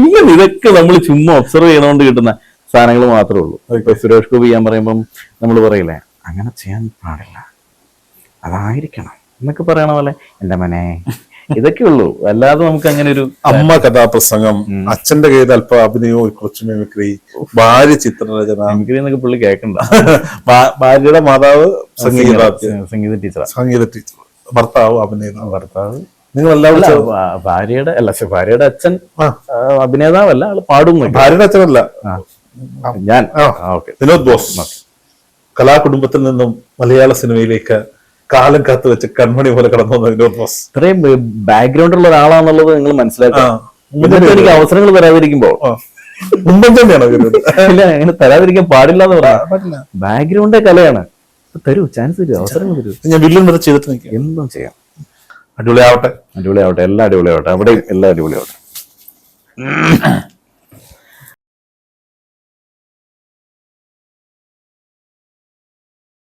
ഇങ്ങനെ ഇതൊക്കെ നമ്മൾ ചുമ്മാ ഒബ്സർവ് ചെയ്യണോണ്ട് കിട്ടുന്ന സാധനങ്ങൾ മാത്രമേ ഉള്ളൂ. ഇപ്പൊ സുരേഷ് ഗോപി ചെയ്യാൻ പറയുമ്പം നമ്മൾ പറയില്ലേ, അങ്ങനെ ചെയ്യാൻ പാടില്ല, അതായിരിക്കണം എന്നൊക്കെ പറയണ പോലെ എന്റെ മനെ, ഇതൊക്കെ ഉള്ളൂ. അല്ലാതെ നമുക്ക് അങ്ങനെ ഒരു അമ്മ കഥാപ്രസംഗം, അച്ഛന്റെ കയ്യിൽ അല്പം അഭിനയവും കുറച്ച് മിമിക്രി, ഭാര്യ ചിത്രരചന, മിമിക്രി എന്നൊക്കെ പുള്ളി കേൾക്കണ്ട. ഭാര്യയുടെ മാതാവ് സംഗീത ടീച്ചർ, ഭർത്താവ് അഭിനേതാവ്. ഭർത്താവ് നിങ്ങളെല്ലാവരും ഭാര്യയുടെ അച്ഛൻ അഭിനേതാവല്ല, ആള് പാടുന്നു. ഭാര്യയുടെ അച്ഛനല്ല ഞാൻ. വിനോദ് ബോസ് കലാകുടുംബത്തിൽ നിന്നും മലയാള സിനിമയിലേക്ക് കാലം കാത്തു വെച്ച് കൺമണി പോലെ കടന്നു വന്ന വിനോദ് ബോസ്. ഇത്രയും ബാക്ക്ഗ്രൗണ്ട് ഉള്ള ഒരാളാന്നുള്ളത് നിങ്ങൾ മനസ്സിലാക്കാം. എനിക്ക് അവസരങ്ങൾ തരാതിരിക്കുമ്പോ മുമ്പ് തന്നെയാണ് ഇല്ല, അങ്ങനെ തരാതിരിക്കാൻ പാടില്ല എന്ന് പറയാം. ബാക്ക്ഗ്രൗണ്ടേ കലയാണ്. തരൂ, ചാൻസ് തരൂ, അവസരങ്ങൾ തരൂ. ഞാൻ വില്ലൻ വരെ ചെയ്തിട്ട് നിൽക്കാം. എന്തും ചെയ്യാം. അടിപൊളിയാവട്ടെ, അടിപൊളിയാവട്ടെ, എല്ലാം അടിപൊളിയാവട്ടെ, അവിടെ എല്ലാം അടിപൊളിയാവട്ടെ.